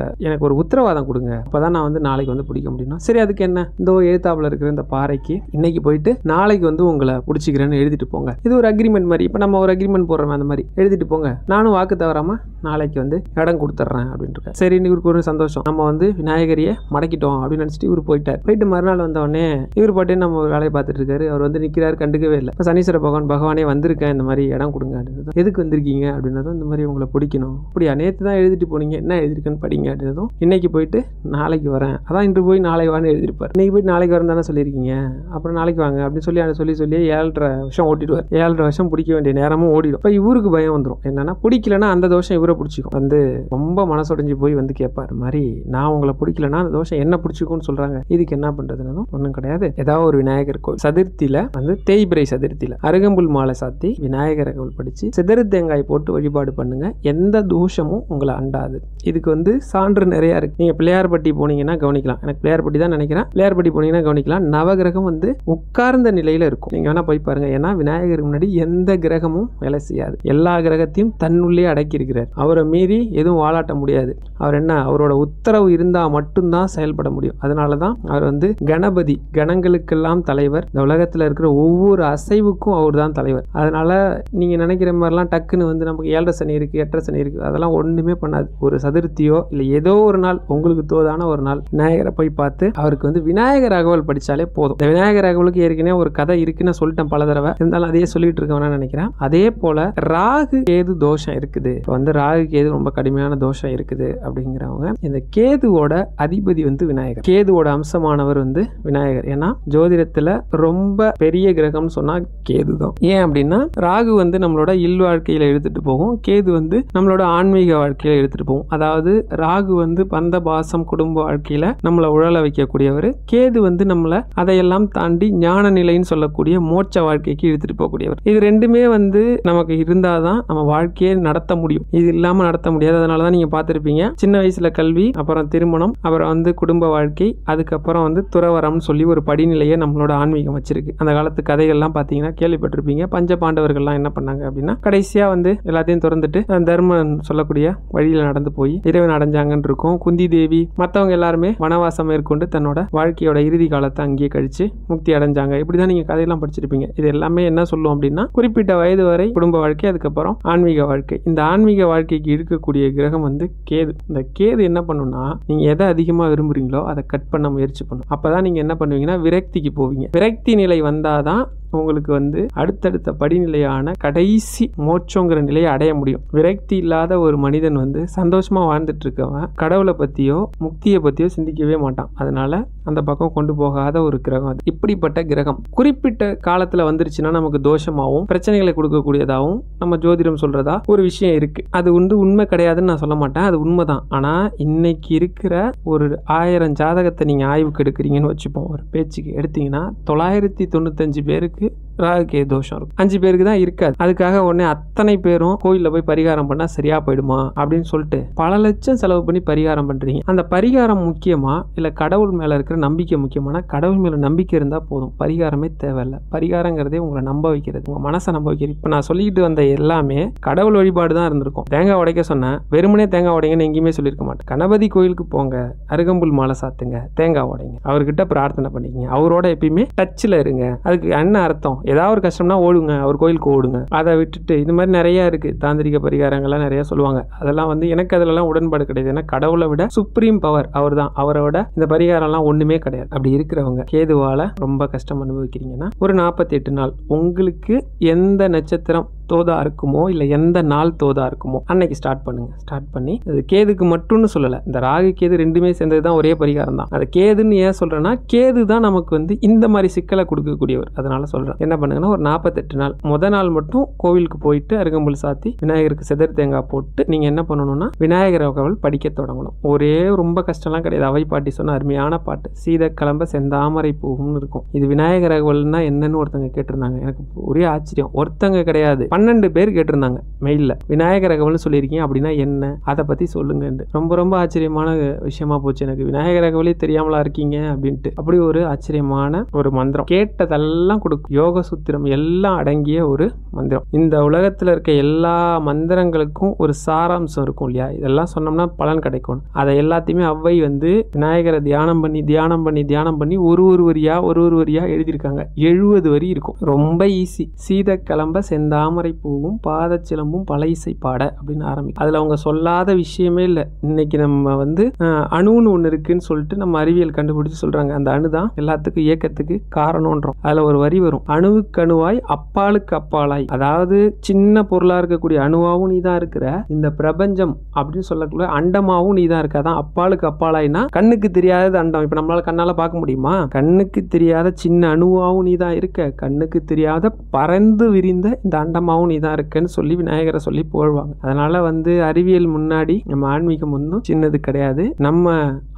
Speaker 1: எனக்கு ஒரு உத்தரவாதம் கொடுங்க, அப்பதான் நான் வந்து நாளைக்கு வந்து பிடிக்க முடியும். சரி அதுக்கு என்ன, இந்த எழுத்தாப்புல இருக்கிற இந்த பாறைக்கு இன்னைக்கு போயிட்டு நாளைக்கு வந்து உங்களை பிடிச்சிக்கிறேன்னு எழுதிட்டு போங்க. இது ஒரு அக்ரிமெண்ட் மாதிரி. இப்ப நம்ம ஒரு அக்ரிமெண்ட் போடுறோம், அந்த மாதிரி எழுதிட்டு போங்க, நானும் வாக்கு தவறாம நாளைக்கு வந்து இடம் கொடுத்துட்றேன் அப்படின்னு இருக்க. சரி இவருக்கு ஒரு சந்தோஷம், நம்ம வந்து விநாயகரையே மடக்கிட்டோம் அப்படின்னு நினைச்சிட்டு இவர் போயிட்டார். போயிட்டு மறுநாள் வந்த உடனே இவர் பாட்டு நம்ம வேலையை பார்த்துட்டு இருக்காரு. அவர் வந்து நிக்கிறாரு, கண்டுக்கவே இல்லை. இப்போ சனீஸ்வர பகவானே வந்திருக்கேன், இந்த மாதிரி இடம் கொடுங்க அப்படின்னதும், எதுக்கு வந்திருக்கீங்க அப்படின்னதும், இந்த மாதிரி உங்களை பிடிக்கணும். அப்படியா, நேற்று தான் எழுதிட்டு போனீங்க, என்ன எழுதிருக்குன்னு படிங்க அப்படின்னதும், இன்னைக்கு போயிட்டு நாளைக்கு வரேன், அதான் இன்று போய் நாளைக்கு வான்னு எழுதிருப்பார். இன்னைக்கு போயிட்டு நாளைக்கு வரேன் தானே சொல்லியிருக்கீங்க, அப்புறம் நாளைக்கு வாங்க அப்படின்னு சொல்லி 7.5 வருஷம் ஓட்டிடுவார். 7.5 வருஷம் பிடிக்க வேண்டிய நேரமும் ஓடிடும். இப்போ இவருக்கு பயம் வந்துடும், என்னன்னா பிடிக்கலன்னா அந்த தோஷம் இவரை பிடிச்சிக்கும். வந்து ரொம்ப மனசுடைஞ்சு போய் வந்து கேட்பார், மாதிரி நான் உங்களை பிடிக்கலன்னா அந்த தோஷம் என்ன பிடிச்சிக்கும்னு சொல்றாங்க, இதுக்கு என்ன பண்றதுன்னு ஒன்றும் கிடையாது. ஏதாவது ஒரு விநாயகர் கோயில் சதுர்த்தியில வந்து தேய்பிரை சதுர்த்தியில அருகம்புல் மாலை சாத்தி விநாயகரை படிச்சு சிதறு தேங்காய் போட்டு வழிபாடு பண்ணுங்க, எந்த தோஷமும் உங்களை அண்டாது. இதுக்கு வந்து சான்று நிறைய இருக்கு. நீங்க பிள்ளையார்பட்டி போனீங்கன்னா கவனிக்கலாம், எனக்கு பிள்ளையார்பட்டி தான் நினைக்கிறேன், பிள்ளையார்பட்டி போனீங்கன்னா கவனிக்கலாம், நவகிரகம் வந்து உட்கார்ந்த நிலையில இருக்கும். நீங்க வேணா போய் பாருங்க. ஏன்னா விநாயகருக்கு முன்னாடி எந்த கிரகமும் வேலை செய்யாது, எல்லா கிரகத்தையும் தன்னுள்ளே அடக்கி இருக்கிறார். அவரை மீறி எதுவும் வாலாட்ட முடியாது. அவர் என்ன, அவரோட உத்தரவு இருந்தா மட்டும்தான் செயல்பட முடியும். அதனாலதான் அவர் வந்து கணபதி, கணங்களுக்கெல்லாம் தலைவர். இந்த உலகத்துல இருக்கிற ஒவ்வொரு அசைவுக்கும் அவர் தான் தலைவர். அதனால நீங்க நினைக்கிற மாதிரிலாம் டக்குன்னு வந்து நமக்கு 7.5 சனி இருக்கு 8.5 சனி இருக்கு அதெல்லாம் ஒண்ணுமே பண்ணாது. ஒரு சதுர்த்தியோ இல்ல ஏதோ ஒரு நாள் உங்களுக்கு தோதான ஒரு நாள் விநாயகரை போய் பார்த்து அவருக்கு வந்து விநாயகர் அகவல் படிச்சாலே போதும். இந்த விநாயகர் அகவலுக்கு ஏற்கனவே ஒரு கதை இருக்குன்னு நான் சொல்லிட்டேன் பல தடவை, இருந்தாலும் அதையே சொல்லிட்டு இருக்கேன் நினைக்கிறேன். அதே போல ராகு கேது தோஷம் இருக்குது. இப்போ வந்து ராகு கேது ரொம்ப கடுமையான தோஷம் இருக்குது அப்படிங்கிறவங்க இந்த கேதுவோட அதிபதி வந்து விநாயகர், கேதுவோட அம்சமானவர் வந்து விநாயகர். ஏன்னா ஜோதிடத்துல ரொம்ப பெரிய கிரகம்னு சொன்னா கேது தான். ஏன் அப்படின்னா ராகு வந்து நம்மளோட இல் வாழ்க்கையில எடுத்துட்டு போகும், கேது வந்து நம்மளோட ஆன்மீக வாழ்க்கையில எடுத்துட்டு போகும். அதாவது ராகு வந்து பந்த பாசம் குடும்ப வாழ்க்கையில நம்மளை உழல வைக்கக்கூடியவர், கேது வந்து நம்மளை அதையெல்லாம் தாண்டி ஞான நிலைன்னு சொல்லக்கூடிய மோட்ச வாழ்க்கைக்கு எடுத்துட்டு போகக்கூடியவர். இது ரெண்டுமே வந்து நமக்கு இருந்தாதான் நம்ம வாழ்க்கையை நடத்த முடியும். இது இல்லாம நடத்த முடியாது. அதனாலதான் நீங்க பார்த்திருப்பீங்க, சின்ன வயசுல கல்வி, அப்புறம் திருமணம், அப்புறம் வந்து குடும்ப வாழ்க்கை, அதுக்கப்புறம் வந்து துறவரம்னு சொல்லி ஒரு படிநிலையை நம்மளோட ஆன்மீகம் வச்சிருக்கு. அந்த காலத்து கதைகள்லாம் பார்த்தீங்கன்னா கேள்விப்பட்டிருப்பீங்க. பஞ்ச பாண்டவர்கள்லாம் என்ன பண்ணாங்க அப்படின்னா கடைசியா வந்து எல்லாத்தையும் திறந்துட்டு தர்மன் சொல்லக்கூடிய வழியில நடந்து போய் இறைவன் அடைஞ்சாங்கன்னு இருக்கும். குந்தி தேவி மற்றவங்க எல்லாருமே வனவாசம் மேற்கொண்டு தன்னோட வாழ்க்கையோட இறுதி காலத்தை அங்கேயே கழிச்சு முக்தி அடைஞ்சாங்க. இப்படிதான் நீங்க கதையெல்லாம் படிச்சிருப்பீங்க. இது எல்லாமே என்ன சொல்லும் அப்படின்னா குறிப்பிட்ட வயது வரை குடும்ப வாழ்க்கை, அதுக்கப்புறம் ஆன்மீக வாழ்க்கை. இந்த ஆன்மீக வாழ்க்கைக்கு இருக்கக்கூடிய கிரகம் வந்து கேது. இந்த கேது என்ன பண்ணும்னா நீங்க எதை அதிகமா விரும்புறீங்களோ அதை கட் பண்ண முயற்சி பண்ணும். அப்பதான் நீங்க என்ன பண்ணுவீங்கன்னா விரக்திக்கு போவீங்க. விரக்தி நிலை வந்தாதான் உங்களுக்கு வந்து அடுத்தடுத்த படிநிலையான கடைசி மோட்சங்கிற நிலையை அடைய முடியும். விரக்தி இல்லாத ஒரு மனிதன் வந்து சந்தோஷமா வாழ்ந்துட்டு இருக்கவன் கடவுளை பத்தியோ முக்தியை பத்தியோ சிந்திக்கவே மாட்டான். அதனால அந்த பக்கம் கொண்டு போகாத ஒரு கிரகம் அது. இப்படிப்பட்ட கிரகம் குறிப்பிட்ட காலத்துல வந்துருச்சுன்னா நமக்கு தோஷமாகவும் பிரச்சனைகளை கொடுக்கக்கூடியதாகவும் நம்ம ஜோதிடம் சொல்றதா ஒரு விஷயம் இருக்கு. அது வந்து உண்மை கிடையாதுன்னு நான் சொல்ல மாட்டேன், அது உண்மைதான். ஆனா இன்னைக்கு இருக்கிற ஒரு 1000 ஜாதகத்தை நீங்க ஆய்வுக்கு எடுக்கிறீங்கன்னு வச்சுப்போம், ஒரு பேச்சுக்கு எடுத்தீங்கன்னா 995 பேருக்கு ராகு கேது தோஷம் இருக்கும், 5 பேருக்கு தான் இருக்காது. அதுக்காக உடனே அத்தனை பேரும் கோயில்ல போய் பரிகாரம் பண்ணா சரியா போயிடுமா அப்படின்னு சொல்லிட்டு பல லட்சம் செலவு பண்ணி பரிகாரம் பண்றீங்க. அந்த பரிகாரம் முக்கியமா இல்ல கடவுள் மேல இருக்கிற நம்பிக்கை முக்கியமான? கடவுள் மேல நம்பிக்கை இருந்தா போதும், பரிகாரமே தேவையில்லை. பரிகாரங்கிறதே உங்களை நம்ப வைக்கிறது, உங்க மனசை நம்ப வைக்கிறது. இப்ப நான் சொல்லிட்டு வந்த எல்லாமே கடவுள் வழிபாடு தான் இருந்திருக்கும். தேங்காய் உடைக்க சொன்னேன், வெறுமனே தேங்காய் உடைங்கன்னு எங்கேயுமே சொல்லியிருக்க மாட்டேன். கணபதி கோயிலுக்கு போங்க, அருகம்புல் மாலை சாத்துங்க, தேங்காய் உடைங்க, அவர்கிட்ட பிரார்த்தனை பண்ணிக்கங்க, அவரோட எப்பயுமே டச்சில் இருங்க. அதுக்கு என்ன அர்த்தம்? ஏதாவது ஒரு கஷ்டம்னா ஓடுங்க, அவர் கோயிலுக்கு ஓடுங்க. அதை விட்டுட்டு இது மாதிரி நிறைய இருக்கு, தாந்திரிக பரிகாரங்கள்லாம் நிறைய சொல்லுவாங்க. அதெல்லாம் வந்து எனக்கு அதுலலாம் உடன்பாடு கிடையாது. ஏன்னா கடவுளை விட சுப்ரீம் பவர் அவர் தான், அவரோட இந்த பரிகாரம்லாம் ஒண்ணுமே கிடையாது. அப்படி இருக்கிறவங்க கேதுவால ரொம்ப கஷ்டம் அனுபவிக்கிறீங்கன்னா ஒரு 48 நாள் உங்களுக்கு எந்த நட்சத்திரம் தோதா இருக்குமோ இல்ல எந்த நாள் தோதா இருக்குமோ அன்னைக்கு ஸ்டார்ட் பண்ணுங்க. ஸ்டார்ட் பண்ணி அது கேதுக்கு மட்டும்னு சொல்லல, இந்த ராகு கேது ரெண்டுமே சேர்ந்ததுதான் ஒரே பரிகாரம் தான். அது கேதுன்னு ஏன் சொல்றேன்னா கேது தான் நமக்கு வந்து இந்த மாதிரி சிக்கலை கொடுக்கக்கூடியவர். அதனால சொல்றேன் என்ன பண்ணுங்கன்னா ஒரு 48 நாள் முதல் நாள் மட்டும் கோவிலுக்கு போயிட்டு அருகம்புல் சாத்தி விநாயகருக்கு செதர் தேங்காய் போட்டு நீங்க என்ன பண்ணணும்னா விநாயகர் அகவல் படிக்க தொடங்கணும். ஒரே ரொம்ப கஷ்டம்லாம் கிடையாது. அவை பாட்டி சொன்ன அருமையான பாட்டு, சீத கிளம்ப செந்தாமரை பூவும்னு இருக்கும். இது விநாயகர் அகவல்னா என்னன்னு ஒருத்தங்க கேட்டிருந்தாங்க. எனக்கு ஒரே ஆச்சரியம். ஒருத்தங்க கிடையாது, 12 பேர் கேட்டிருந்தாங்க மெயில்ல. விநாயகர் அகவல்னு சொல்லியிருக்கீங்க அப்படின்னா என்ன, அதை பத்தி சொல்லுங்க. ரொம்ப ரொம்ப ஆச்சரியமான விஷயமா போச்சு எனக்கு. விநாயகர் அகவலே தெரியாமலா இருக்கீங்க அப்படின்ட்டு. அப்படி ஒரு ஆச்சரியமான ஒரு மந்திரம், கேட்டதெல்லாம் கொடுக்கும். யோக சூத்திரம் எல்லாம் அடங்கிய ஒரு மந்திரம். இந்த உலகத்துல இருக்க எல்லா மந்திரங்களுக்கும் ஒரு சாராம்சம் இருக்கும் இல்லையா? இதெல்லாம் சொன்னோம்னா பலன் கிடைக்கும். அதை எல்லாத்தையுமே அவ்வை வந்து விநாயகரை தியானம் பண்ணி தியானம் பண்ணி தியானம் பண்ணி ஒரு ஒரு வரியா எழுதியிருக்காங்க. 70 வரி இருக்கும். ரொம்ப ஈஸி. சீத கிளம்ப செந்தாமரை பூவும் பாதச்சிலம்பும் பல இசை பாட அப்படின்னு ஆரம்பிக்கும். அதுல அவங்க சொல்லாத விஷயமே இல்லை. இன்னைக்கு நம்ம வந்து அணுன்னு ஒண்ணு இருக்குன்னு சொல்லிட்டு நம்ம அறிவியல் கண்டுபிடிச்சு சொல்றாங்க. அந்த அணுதான் எல்லாத்துக்கும் இயக்கத்துக்கு காரணம்ன்றோம். அதுல ஒரு வரி வரும், அணுவுக்கு அணுவாய் அப்பாலுக்கு அப்பாலாய். அதாவது சின்ன பொருளா இருக்கக்கூடிய அணுவாவும் நீ தான் இருக்கிற, இந்த பிரபஞ்சம் அப்படின்னு சொல்லக்கூடிய அண்டமாவும் நீ தான் இருக்க. அதான் அப்பாலுக்கு அப்பாலாய்னா கண்ணுக்கு தெரியாத அண்டம். இப்ப நம்மளால கண்ணால பார்க்க முடியுமா? கண்ணுக்கு தெரியாத சின்ன அணுவாவும் நீ தான் இருக்க, கண்ணுக்கு தெரியாத பறந்து விரிந்த இந்த அண்டமாவும் நீ தான் இருக்கன்னு சொல்லி விநாயகரை சொல்லி புகழ்வாங்க. அதனால வந்து அறிவியல் முன்னாடி நம்ம ஆன்மீகம் ஒன்றும் சின்னது கிடையாது. நம்ம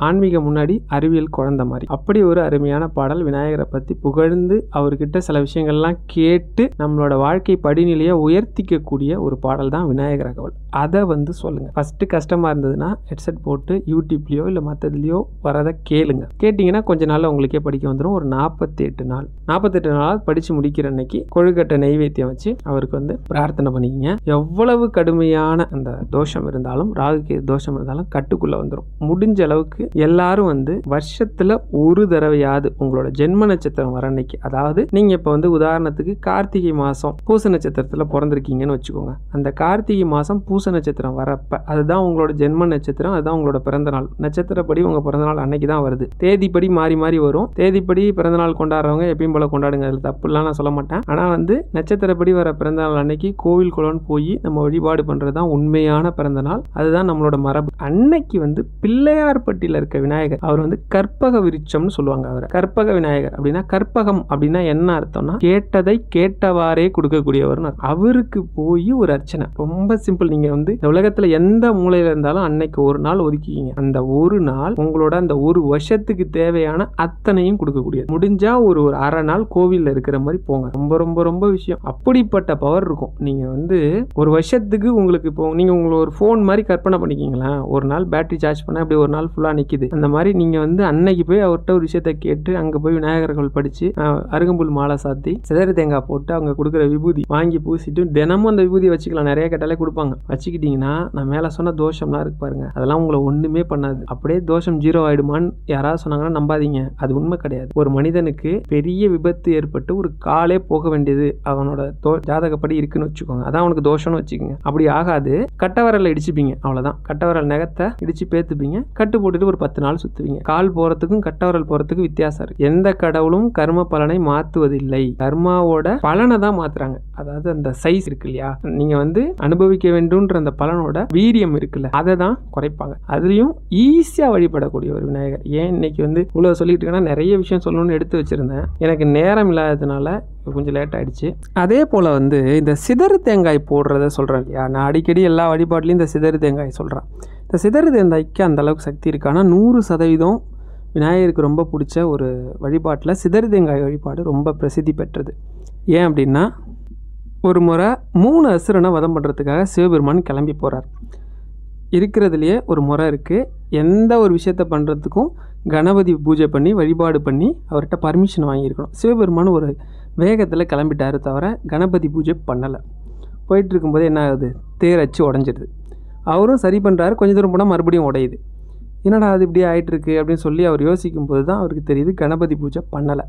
Speaker 1: ஆன்மீகம் முன்னாடி அறிவியல் குழந்தை மாதிரி. அப்படி ஒரு அருமையான பாடல் விநாயகரை பத்தி புகழ்ந்து அவர்கிட்ட சில விஷயங்கள்லாம் கேட்டு நம்மளோட வாழ்க்கை படிநிலையை உயர்த்திக்க கூடிய ஒரு பாடல் தான் விநாயகர் அகவல். அதை வந்து சொல்லுங்க. ஃபர்ஸ்ட் கஷ்டமா இருந்ததுன்னா ஹெட்செட் போட்டு யூடியூப்லயோ இல்ல மற்றதுலயோ வரதை கேளுங்க. கேட்டீங்கன்னா கொஞ்ச நாள்ல உங்களுக்கே படிக்க வந்துடும். ஒரு 48 நாள் படிச்சு முடிக்கிற அன்னைக்கு கொழுக்கட்டை நெய்வேத்தியம் வச்சு அவருக்கு வந்து பிரார்த்தனை பண்ணிக்கங்க. எவ்வளவு கடுமையான அந்த தோஷம் இருந்தாலும், ராகுக்கு தோஷம் இருந்தாலும் கட்டுக்குள்ள வந்துடும். முடிஞ்ச அளவுக்கு எல்லாரும் வந்து வருஷத்துல ஒரு தடவையாவது உங்களோட ஜென்ம நட்சத்திரம் வர அன்னைக்கு, அதாவது நீங்க இப்ப வந்து உதாரணத்துக்கு கார்த்திகை மாசம் பூச நட்சத்திரத்துல பிறந்திருக்கீங்கன்னு வச்சுக்கோங்க. அந்த கார்த்திகை மாசம் பூச பூச நட்சத்திரம் வரப்ப அதுதான் உங்களோட ஜென்ம நட்சத்திரம், அதுதான் உங்களோட பிறந்தநாள். நட்சத்திரப்படி உங்கள் பிறந்தநாள் அன்னைக்கு தான் வருது. தேதிப்படி மாறி மாறி வரும். தேதிப்படி பிறந்தநாள் கொண்டாடுறவங்க எப்பயும் போல கொண்டாடுங்க, அதில் தப்புலாம் நான் சொல்ல மாட்டேன். ஆனால் வந்து நட்சத்திரப்படி வர பிறந்தநாள் அன்னைக்கு கோவில் குளம்னு போய் நம்ம வழிபாடு பண்ணுறது தான் உண்மையான பிறந்தநாள். அதுதான் நம்மளோட மரபு. அன்னைக்கு வந்து பிள்ளையார்பட்டியில் இருக்க விநாயகர் அவர் வந்து கற்பக விருட்சம்னு சொல்லுவாங்க. அவர் கற்பக விநாயகர் அப்படின்னா, கற்பகம் அப்படின்னா என்ன அர்த்தம்னா கேட்டதை கேட்டவாறே கொடுக்கக்கூடியவர். அவருக்கு போய் ஒரு அர்ச்சனை. ரொம்ப சிம்பிள். நீங்க வந்து இந்த உலகத்துல எந்த மூலையில இருந்தாலும் அன்னைக்கு ஒரு நாள் ஒதுக்கிக்கிங்க. அந்த ஒரு நாள் உங்களோட அந்த ஒரு வருஷத்துக்கு தேவையான அத்தனையும் கொடுக்கக்கூடியது. முடிஞ்சா ஒரு அரை நாள் கோவில்ல இருக்கிற மாதிரி போங்க. ரொம்ப ரொம்ப ரொம்ப விஷயம். அப்படிப்பட்ட பவர் இருக்கும். நீங்க வந்து ஒரு வருஷத்துக்கு உங்களுக்கு இப்போ நீங்க உங்களை ஒரு போன் மாதிரி கற்பனை பண்ணிக்கிங்களா, ஒரு நாள் பேட்டரி சார்ஜ் பண்ண அப்படி ஒரு நாள் ஃபுல்லா நிக்குது. அந்த மாதிரி நீங்க வந்து அன்னைக்கு போய் அவர்கிட்ட ஒரு விஷயத்த கேட்டு அங்க போய் விநாயகர்கள் படிச்சு அருகம்புல் மாலை சாத்தி சிதறு தேங்காய் போட்டு அவங்க கொடுக்குற விபூதி வாங்கி பூசிட்டு தினமும் அந்த விபூதி வச்சுக்கலாம். நிறைய கேட்டாலே கொடுப்பாங்க. வச்சுக்கிட்டீங்கன்னா நான் மேலே சொன்ன தோஷம்லாம் இருக்கு பாருங்க, அதெல்லாம் உங்களை ஒன்றுமே பண்ணாது. அப்படியே தோஷம் 0 ஆயிடுமான்னு யாராவது சொன்னாங்கன்னா நம்பாதீங்க, அது உண்மை கிடையாது. ஒரு மனிதனுக்கு பெரிய விபத்து ஏற்பட்டு ஒரு காலே போக வேண்டியது அவனோட ஜாதகப்படி இருக்குன்னு வச்சுக்கோங்க, அதான் அவனுக்கு தோஷம்னு வச்சுக்கோங்க. அப்படி ஆகாது. கட்டவரலை இடிச்சுப்பீங்க, அவ்வளோதான். கட்டவரல் நகத்தை இடிச்சு பேத்துப்பீங்க, கட்டு போட்டுட்டு ஒரு 10 நாள் சுற்றுவீங்க. கால் போகிறதுக்கும் கட்டவரல் போகிறதுக்கும் வித்தியாசம் இருக்கு. எந்த கடவுளும் கர்ம பலனை மாற்றுவதில்லை, கர்மாவோட பலனை தான் மாற்றுறாங்க. அதாவது அந்த சைஸ் இருக்கு இல்லையா, நீங்க வந்து அனுபவிக்க வேண்டும்ன்ற அந்த பலனோட வீரியம் இருக்குல்ல, அதை தான் குறைப்பாங்க. அதுலயும் ஈஸியா வழிபடக்கூடிய ஒரு விநாயகர். ஏன் இன்னைக்கு வந்து இவ்வளவு சொல்லிட்டு இருக்கேன்னா, நிறைய விஷயம் சொல்லணும்னு எடுத்து வச்சிருந்தேன், எனக்கு நேரம் இல்லாததுனால கொஞ்சம் லேட் ஆயிடுச்சு. அதே போல வந்து இந்த சிதறு தேங்காய் போடுறத சொல்றேன் இல்லையா, நான் அடிக்கடி எல்லா வழிபாட்லையும் இந்த சிதறு தேங்காய் சொல்றேன். இந்த சிதறு தேங்காய்க்கு அந்த அளவுக்கு சக்தி இருக்கு. ஆனால் 100% விநாயகருக்கு ரொம்ப பிடிச்ச ஒரு வழிபாட்டில் சிதறு தேங்காய் வழிபாடு ரொம்ப பிரசித்தி பெற்றது. ஏன் அப்படின்னா, ஒரு முறை 3 அசுரனை வதம் பண்ணுறதுக்காக சிவபெருமான் கிளம்பி போகிறார். இருக்கிறதுலையே ஒரு முறை இருக்குது. எந்த ஒரு விஷயத்த பண்ணுறதுக்கும் கணபதி பூஜை பண்ணி வழிபாடு பண்ணி அவர்கிட்ட பர்மிஷன் வாங்கியிருக்கணும். சிவபெருமான் ஒரு வேகத்தில் கிளம்பிட்டாரு தவிர கணபதி பூஜை பண்ணலை. போயிட்டு இருக்கும்போது என்ன ஆகுது, தேர் அச்சு உடஞ்சிடுது. அவரும் சரி பண்ணுறாரு, கொஞ்சம் தூரம் போனால் மறுபடியும் உடையுது. என்னடா அது இப்படி ஆகிட்டுருக்கு அப்படின்னு சொல்லி அவர் யோசிக்கும் போது தான் அவருக்கு தெரியுது கணபதி பூஜை பண்ணலை.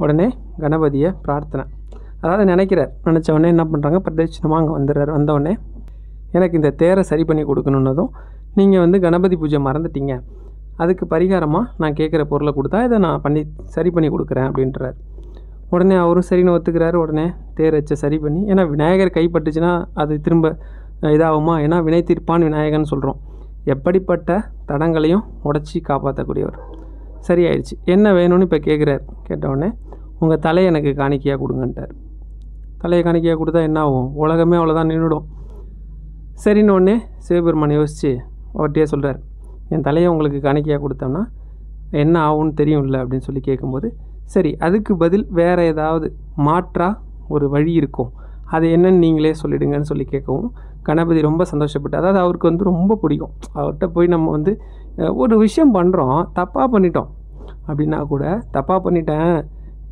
Speaker 1: உடனே கணபதியை பிரார்த்தனை, அதாவது நினச்ச உடனே என்ன பண்ணுறாங்க, பிரதட்சிணமாக அங்கே வந்துடுறாரு. வந்தவுடனே எனக்கு இந்த தேரை சரி பண்ணி கொடுக்கணுன்னதும், நீங்கள் வந்து கணபதி பூஜை மறந்துட்டீங்க, அதுக்கு பரிகாரமாக நான் கேட்குற பொருளை கொடுத்தா இதை நான் சரி பண்ணி கொடுக்குறேன் அப்படின்றார். உடனே அவரும் சரின்னு ஒத்துக்கிறாரு. உடனே தேர் வச்ச சரி பண்ணி, ஏன்னா விநாயகர் கைப்பட்டுச்சுன்னா அது திரும்ப இதாகுமா, ஏன்னா வினை தீர்ப்பான் விநாயகர்னு சொல்கிறோம். எப்படிப்பட்ட தடங்களையும் உடச்சி காப்பாற்றக்கூடியவர். சரியாயிடுச்சு. என்ன வேணும்னு இப்போ கேட்குறாரு. கேட்டவுடனே உங்கள் தலையை எனக்கு காணிக்கையாக கொடுங்கன்ட்டார். தலையை காணிக்கையாக கொடுத்தா என்ன ஆகும், உலகமே அவ்வளோதான் நின்றுடும். சரின்னு ஒன்று சிவபெருமான் யோசித்து அவர்கிட்டயே சொல்கிறார், என் தலையை உங்களுக்கு காணிக்கையாக கொடுத்தோம்னா என்ன ஆகும்னு தெரியும்ல அப்படின்னு சொல்லி கேட்கும்போது, சரி அதுக்கு பதில் வேறு ஏதாவது மாற்றாக ஒரு வழி இருக்கும், அது என்னன்னு நீங்களே சொல்லிடுங்கன்னு சொல்லி கேட்கவும் கணபதி ரொம்ப சந்தோஷப்பட்டு, அதாவது அவருக்கு வந்து ரொம்ப பிடிக்கும். அவர்கிட்ட போய் நம்ம வந்து ஒரு விஷயம் பண்ணுறோம், தப்பாக பண்ணிட்டோம் அப்படின்னா கூட, தப்பாக பண்ணிட்டேன்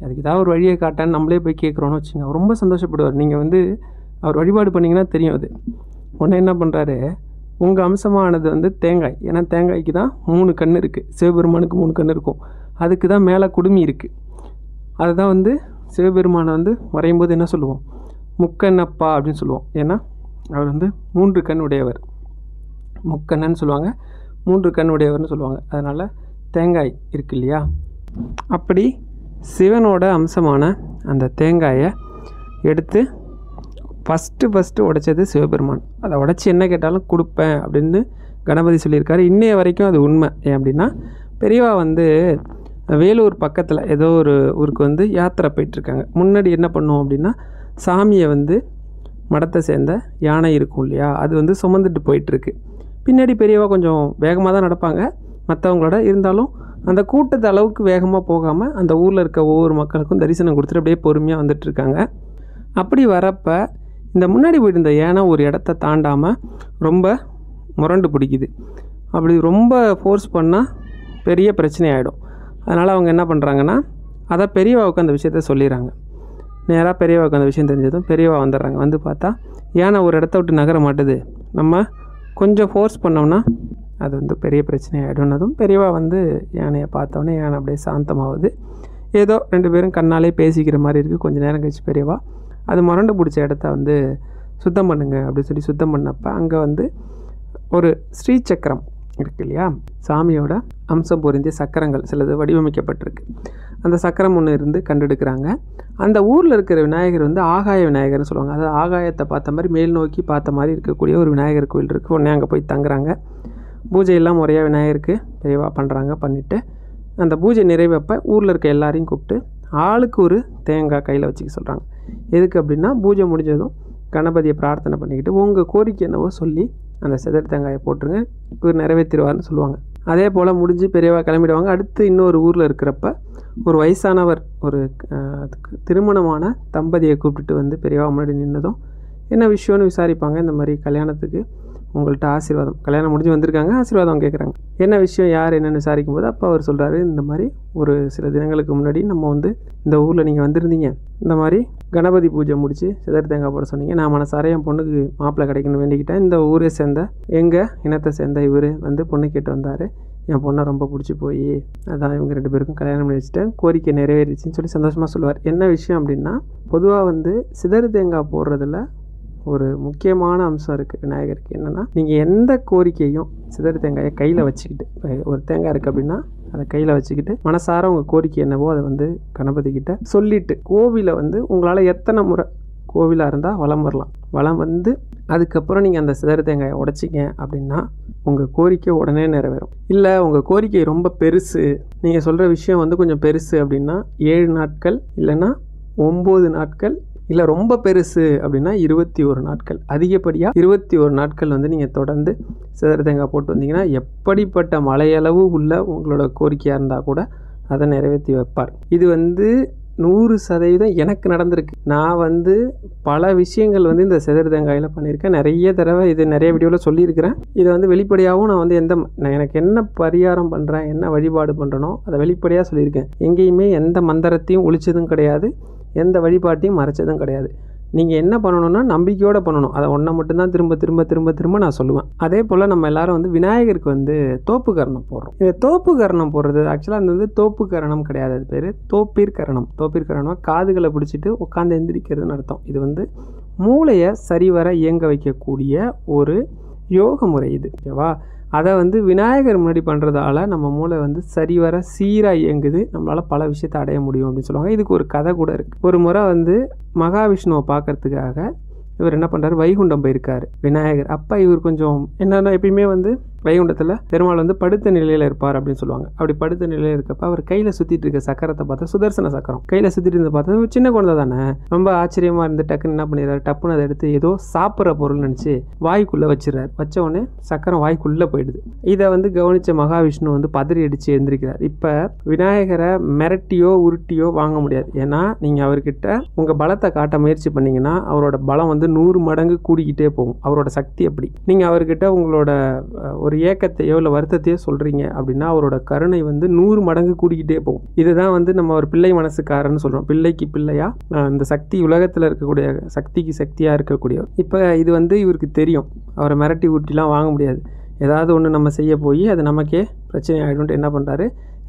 Speaker 1: அதுக்கு ஏதாவது ஒரு வழியை காட்டேன்னு நம்மளே போய் கேட்குறோன்னு வச்சுங்க, அவர் ரொம்ப சந்தோஷப்படுவார். நீங்கள் வந்து அவர் வழிபாடு பண்ணிங்கன்னா தெரியும் அது. உடனே என்ன பண்ணுறாரு, உங்கள் அம்சமானது வந்து தேங்காய், ஏன்னா தேங்காய்க்கு தான் 3 கண் இருக்குது, சிவபெருமானுக்கு 3 கண் இருக்கும், அதுக்கு தான் மேலே குடுமி இருக்குது. அதுதான் வந்து சிவபெருமானை வந்து வரையும்போது என்ன சொல்லுவோம், முக்கண்ணப்பா அப்படின்னு சொல்லுவோம். ஏன்னா அவர் வந்து 3 கண் உடையவர், முக்கண்ணன்னு சொல்லுவாங்க, 3 கண் உடையவர்னு சொல்லுவாங்க. அதனால் தேங்காய் இருக்கு இல்லையா, அப்படி சிவனோட அம்சமான அந்த தேங்காயை எடுத்து ஃபஸ்ட்டு உடைச்சது சிவபெருமான். அதை உடைச்சி என்ன கேட்டாலும் கொடுப்பேன் அப்படின்னு கணபதி சொல்லியிருக்காரு. இன்னைய வரைக்கும் அது உண்மை. ஏன் அப்படின்னா, பெரியவா வந்து வேலூர் பக்கத்தில் ஏதோ ஒரு ஊருக்கு வந்து யாத்திரை போயிட்டுருக்காங்க. முன்னாடி என்ன பண்ணுவோம் அப்படின்னா, சாமியை வந்து மடத்தை சேர்ந்த யானை இருக்கும் இல்லையா, அது வந்து சுமந்துட்டு போயிட்டுருக்கு. பின்னாடி பெரியவா கொஞ்சம் வேகமாக தான் நடப்பாங்க மற்றவங்களோட, இருந்தாலும் அந்த கூட்டத்து அளவுக்கு வேகமாக போகாமல் அந்த ஊரில் இருக்க ஒவ்வொரு மக்களுக்கும் தரிசனம் கொடுத்துட்டு அப்படியே பொறுமையாக வந்துட்டுருக்காங்க. அப்படி வரப்போ இந்த முன்னாடி போயிட்டு இருந்த யானை ஒரு இடத்த தாண்டாமல் ரொம்ப முரண்டு பிடிக்குது. அப்படி ரொம்ப ஃபோர்ஸ் பண்ணால் பெரிய பிரச்சனை ஆகிடும். அதனால் அவங்க என்ன பண்ணுறாங்கன்னா, அதை பெரியவாவுக்கு அந்த விஷயத்த சொல்லிடுறாங்க. நேராக பெரியவாவுக்கு அந்த விஷயம் தெரிஞ்சதும் பெரியவா வந்துடுறாங்க. வந்து பார்த்தா யானை ஒரு இடத்த விட்டு நகர மாட்டுது, நம்ம கொஞ்சம் ஃபோர்ஸ் பண்ணோம்னா அது வந்து பெரிய பிரச்சனை ஆகிடும்னதும் பெரியவா வந்து யானையை பார்த்தோன்னே யானை அப்படியே சாந்தமாகுது. ஏதோ 2 பேரும் கண்ணாலே பேசிக்கிற மாதிரி இருக்குது. கொஞ்சம் நேரம் கழிச்சு பெரியவா அது முரண்டு பிடிச்ச இடத்த வந்து சுத்தம் பண்ணுங்க அப்படின்னு சொல்லி சுத்தம் பண்ணப்போ அங்கே வந்து ஒரு ஸ்ரீசக்கரம் இருக்கு இல்லையா, சாமியோட அம்சம் பொருந்திய சக்கரங்கள் சிலது வடிவமைக்கப்பட்டிருக்கு. அந்த சக்கரம் ஒன்று இருந்து கண்டெடுக்கிறாங்க. அந்த ஊரில் இருக்கிற விநாயகர் வந்து ஆகாய விநாயகர்னு சொல்லுவாங்க. அதாவது ஆகாயத்தை பார்த்த மாதிரி மேல் நோக்கி பார்த்த மாதிரி இருக்கக்கூடிய ஒரு விநாயகர் கோயில் இருக்குது. உடனே அங்கே போய் தங்குறாங்க. பூஜையெல்லாம் முறையாக விநாயகருக்கு தெளிவாக பண்ணுறாங்க. பண்ணிவிட்டு அந்த பூஜை நிறைவப்போ ஊரில் இருக்க எல்லாரையும் கூப்பிட்டு ஆளுக்கு ஒரு தேங்காய் கையில் வச்சுக்க சொல்கிறாங்க. எதுக்கு அப்படின்னா பூஜை முடிஞ்சதும் கணபதியை பிரார்த்தனை பண்ணிக்கிட்டு உங்கள் கோரிக்கை என்னவோ சொல்லி அந்த சிதறு தேங்காயை போட்டுருங்க, இவர் நிறைவேற்றிடுவார்னு சொல்லுவாங்க. அதே போல் முடிஞ்சு பெரியவா கிளம்பிடுவாங்க. அடுத்து இன்னொரு ஊரில் இருக்கிறப்ப ஒரு வயசானவர் ஒரு திருமணமான தம்பதியை கூப்பிட்டுட்டு வந்து பெரியவா முன்னாடி நின்னதும் என்ன விஷயம்னு விசாரிப்பாங்க. இந்த மாதிரி கல்யாணத்துக்கு உங்கள்கிட்ட ஆசீர்வாதம், கல்யாணம் முடிஞ்சு வந்திருக்காங்க, ஆசீர்வாதம் கேட்குறாங்க. என்ன விஷயம் யார் என்னென்னு விசாரிக்கும் போது அப்போ அவர் சொல்கிறாரு, இந்த மாதிரி ஒரு சில தினங்களுக்கு முன்னாடி நம்ம வந்து இந்த ஊரில் நீங்கள் வந்திருந்தீங்க, இந்த மாதிரி கணபதி பூஜை முடித்து சிதறு தேங்காய் போட சொன்னீங்க, நான் மனசார என் பொண்ணுக்கு மாப்பிள்ளை கிடைக்கணும்னு வேண்டிக்கிட்டேன். இந்த ஊரை சேர்ந்த எங்கள் இனத்தை சேர்ந்த இவர் வந்து பொண்ணு கேட்டு வந்தார், என் பொண்ணை ரொம்ப பிடிச்சி போய் அதான் இவங்க 2 பேருக்கும் கல்யாணம் பண்ணி வச்சுட்டேன், கோரிக்கை நிறைவேறிச்சின்னு சொல்லி சந்தோஷமாக சொல்லுவார். என்ன விஷயம் அப்படின்னா பொதுவாக வந்து சிதறு தேங்காய் போடுறதுல ஒரு முக்கியமான அம்சம் இருக்குது விநாயகருக்கு. என்னென்னா நீங்கள் எந்த கோரிக்கையும் சிதறு தேங்காயை கையில் வச்சுக்கிட்டு, ஒரு தேங்காய் இருக்குது அப்படின்னா அதை கையில் வச்சுக்கிட்டு மனசார உங்கள் கோரிக்கை என்னவோ அதை வந்து கணபதிக்கிட்ட சொல்லிவிட்டு கோவிலை வந்து உங்களால் எத்தனை முறை கோவிலாக இருந்தால் வலம் வரலாம், வலம் வந்து அதுக்கப்புறம் நீங்கள் அந்த சிதறு தேங்காயை உடைச்சிங்க அப்படின்னா உங்கள் கோரிக்கை உடனே நிறைவேறும். இல்லை உங்கள் கோரிக்கை ரொம்ப பெருசு, நீங்கள் சொல்கிற விஷயம் வந்து கொஞ்சம் பெருசு அப்படின்னா 7 நாட்கள் இல்லைன்னா 9 நாட்கள், இல்லை ரொம்ப பெருசு அப்படின்னா 21 நாட்கள், அதிகப்படியாக 21 நாட்கள் வந்து நீங்கள் தொடர்ந்து சிதறு தேங்காய் போட்டு வந்தீங்கன்னா எப்படிப்பட்ட மலையளவு உள்ள உங்களோட கோரிக்கையாக இருந்தால் கூட அதை நிறைவேற்றி வைப்பார். இது வந்து 100% எனக்கு நடந்திருக்கு. நான் வந்து பல விஷயங்கள் வந்து இந்த சிதறு தேங்காயில் பண்ணியிருக்கேன். நிறைய தடவை இது நிறைய வீடியோவில் சொல்லியிருக்கிறேன். இதை வந்து வெளிப்படையாகவும் நான் வந்து நான் எனக்கு என்ன பரிகாரம் பண்ணுறேன், என்ன வழிபாடு பண்ணுறனோ அதை வெளிப்படையாக சொல்லியிருக்கேன். எங்கேயுமே எந்த மந்திரத்தையும் ஒழிச்சதும் கிடையாது, எந்த வழிபாட்டையும் மறைச்சதும் கிடையாது. நீங்கள் என்ன பண்ணணும்னா நம்பிக்கையோடு பண்ணணும். அதை ஒன்றை மட்டும்தான் திரும்ப திரும்ப திரும்ப திரும்ப நான் சொல்லுவேன். அதே போல் நம்ம எல்லாரும் வந்து விநாயகருக்கு வந்து தோப்பு கரணம் போடுறோம். இந்த தோப்பு கரணம் போடுறது ஆக்சுவலாக அது வந்து தோப்பு கரணம் கிடையாது, அது பேர் தோப்பீர் கரணம். தோப்பீர் கரணம் காதுகளை பிடிச்சிட்டு உட்காந்து எந்திரிக்கிறதுன்னு அர்த்தம். இது வந்து மூளையை சரிவர இயங்க வைக்கக்கூடிய ஒரு யோக முறை இது, ஓகேவா? அதை வந்து விநாயகர் முன்னாடி பண்ணுறதால நம்ம மூளை வந்து சரிவர சீராக இயங்குது, நம்மளால் பல விஷயத்தை அடைய முடியும் அப்படின்னு சொல்லுவாங்க. இதுக்கு ஒரு கதை கூட இருக்குது. ஒரு முறை வந்து மகாவிஷ்ணுவை பார்க்கறதுக்காக இவர் என்ன பண்ணுறாரு, வைகுண்டம் போயிருக்காரு விநாயகர். அப்போ இவர் கொஞ்சம் என்னென்னா எப்பயுமே வந்து வைகுண்டத்தில் பெருமாள் வந்து படுத்த நிலையில் இருப்பார் அப்படின்னு சொல்லுவாங்க. அப்படி படுத்த நிலையில் இருக்கப்போ அவர் கையில் சுற்றிட்டு இருக்க சக்கரத்தை பார்த்தா சுதர்சன சக்கரம் கையில் சுற்றிட்டு இருந்து பார்த்தா சின்ன குழந்தை தானே, ரொம்ப ஆச்சரியமாக இருந்து டக்குன்னு என்ன பண்ணிடுறாரு, டப்புன்னு அதை எடுத்து ஏதோ சாப்பிட்ற பொருள் நினச்சி வாய்க்குள்ளே வச்சிடறாரு. வச்ச உடனே சக்கரம் வாய்க்குள்ளே போயிடுது. இதை வந்து கவனித்த மகாவிஷ்ணு வந்து பதறி அடித்து எழுந்திருக்கிறார். இப்போ விநாயகரை மிரட்டியோ உருட்டியோ வாங்க முடியாது. ஏன்னா நீங்கள் அவர்கிட்ட உங்கள் பலத்தை காட்ட முயற்சி பண்ணிங்கன்னா அவரோட பலம் வந்து 100 மடங்கு கூடிக்கிட்டே போகும். அவரோட சக்தி அப்படி. நீங்கள் அவர்கிட்ட உங்களோட ஒரு ஏக்கத்தையோ இல்லை வருத்தத்தையோ சொல்கிறீங்க அப்படின்னா அவரோட கருணை வந்து 100 மடங்கு கூடிக்கிட்டே போகும். இதுதான் வந்து நம்ம ஒரு பிள்ளை மனசுக்காரன்னு சொல்கிறோம். பிள்ளைக்கு பிள்ளையா இந்த சக்தி உலகத்தில் இருக்கக்கூடிய சக்திக்கு சக்தியாக இருக்கக்கூடியவர். இப்போ இது வந்து இவருக்கு தெரியும், அவரை மிரட்டி ஊட்டிலாம் வாங்க முடியாது. ஏதாவது ஒன்று நம்ம செய்ய போய் அது நமக்கே பிரச்சனை ஆகிடும்ட்டு என்ன பண்ணுறாரு,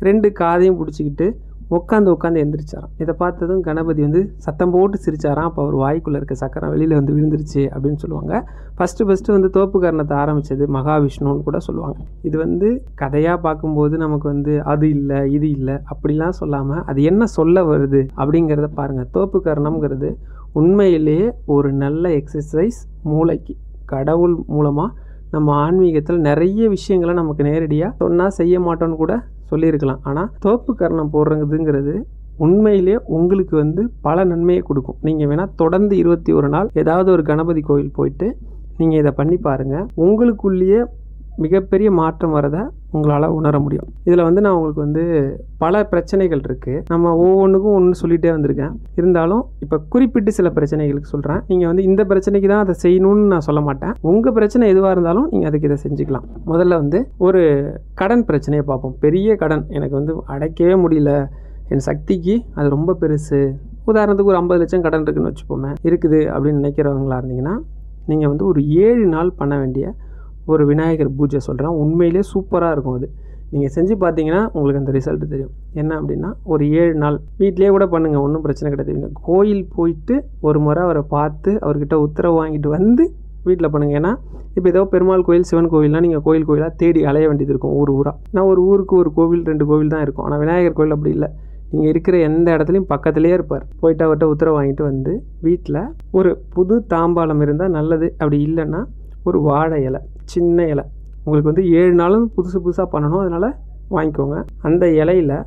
Speaker 1: 2 காதையும் பிடிச்சிக்கிட்டு உட்காந்து எந்திரிச்சாராம். இதை பார்த்ததும் கணபதி வந்து சத்தம் போட்டு சிரிச்சாராம். அப்போ அவர் வாய்க்குள்ளே இருக்க சக்கரம் வெளியில் வந்து விழுந்துருச்சு அப்படின்னு சொல்லுவாங்க. ஃபஸ்ட்டு வந்து தோப்பு கரணத்தை ஆரம்பித்தது மகாவிஷ்ணுன்னு கூட சொல்லுவாங்க. இது வந்து கதையாக பார்க்கும்போது நமக்கு வந்து அது இல்லை இது இல்லை அப்படிலாம் சொல்லாமல் அது என்ன சொல்ல வருது அப்படிங்கிறத பாருங்கள். தோப்பு கரணம்ங்கிறது உண்மையிலேயே ஒரு நல்ல எக்ஸசைஸ் மூளைக்கு. கடவுள் மூலமாக நம்ம ஆன்மீகத்தில் நிறைய விஷயங்களை நமக்கு நேரடியாக சொன்னால் செய்ய மாட்டோன்னு கூட சொல்லியிருக்கலாம். ஆனால் தோப்பு கரணம் போடுறதுங்கிறது உண்மையிலே உங்களுக்கு வந்து பல நன்மையை கொடுக்கும். நீங்கள் வேணால் தொடர்ந்து 21 நாள் ஏதாவது ஒரு கணபதி கோயில் போயிட்டு நீங்கள் இதை பண்ணி பாருங்கள். உங்களுக்குள்ளேயே மிகப்பெரிய மாற்றம் வரதை உங்களால் உணர முடியும். இதில் வந்து நான் உங்களுக்கு வந்து பல பிரச்சனைகள் இருக்குது. நம்ம ஒவ்வொன்றுக்கும் ஒன்று சொல்லிகிட்டே வந்திருக்கேன். இருந்தாலும் இப்போ குறிப்பிட்டு சில பிரச்சனைகளுக்கு சொல்கிறேன். நீங்கள் வந்து இந்த பிரச்சனைக்கு தான் அதை செய்யணும்னு நான் சொல்ல மாட்டேன். உங்கள் பிரச்சனை எதுவாக இருந்தாலும் நீங்கள் அதுக்கு இதை செஞ்சுக்கலாம். முதல்ல வந்து ஒரு கடன் பிரச்சனையை பார்ப்போம். பெரிய கடன் எனக்கு வந்து அடைக்கவே முடியல, என் சக்திக்கு அது ரொம்ப பெருசு. உதாரணத்துக்கு ஒரு 50 லட்சம் கடன் இருக்குதுன்னு வச்சுப்போமே, இருக்குது அப்படின்னு நினைக்கிறவங்களா இருந்தீங்கன்னா நீங்கள் வந்து ஒரு 7 நாள் பண்ண வேண்டிய ஒரு விநாயகர் பூஜை சொல்கிறேன். உண்மையிலே சூப்பராக இருக்கும். அது நீங்கள் செஞ்சு பார்த்தீங்கன்னா உங்களுக்கு அந்த ரிசல்ட் தெரியும். என்ன அப்படின்னா ஒரு 7 நாள் வீட்டிலே கூட பண்ணுங்கள், ஒன்றும் பிரச்சனை கிடையாது. கோயில் போயிட்டு ஒரு முறை அவரை பார்த்து அவர்கிட்ட உத்தரவு வாங்கிட்டு வந்து வீட்டில் பண்ணுங்கள். ஏன்னா இப்போ ஏதோ பெருமாள் கோயில், சிவன் கோயில்னால் நீங்கள் கோயிலாக தேடி அலைய வேண்டியது இருக்கும் ஊராக. நான் ஒரு ஊருக்கு ஒரு கோவில் 2 கோவில் தான் இருக்கும். ஆனால் விநாயகர் கோயில் அப்படி இல்லை. நீங்கள் இருக்கிற எந்த இடத்துலையும் பக்கத்துலேயே இருப்பார். போயிட்டு அவர்கிட்ட உத்தரவு வாங்கிட்டு வந்து வீட்டில் ஒரு புது தாம்பாளம் இருந்தால் நல்லது. அப்படி இல்லைன்னா ஒரு வாழை இலை, சின்ன இலை, உங்களுக்கு வந்து 7 நாளும் புதுசாக பண்ணணும், அதனால் வாங்கிக்கோங்க. அந்த இலையில்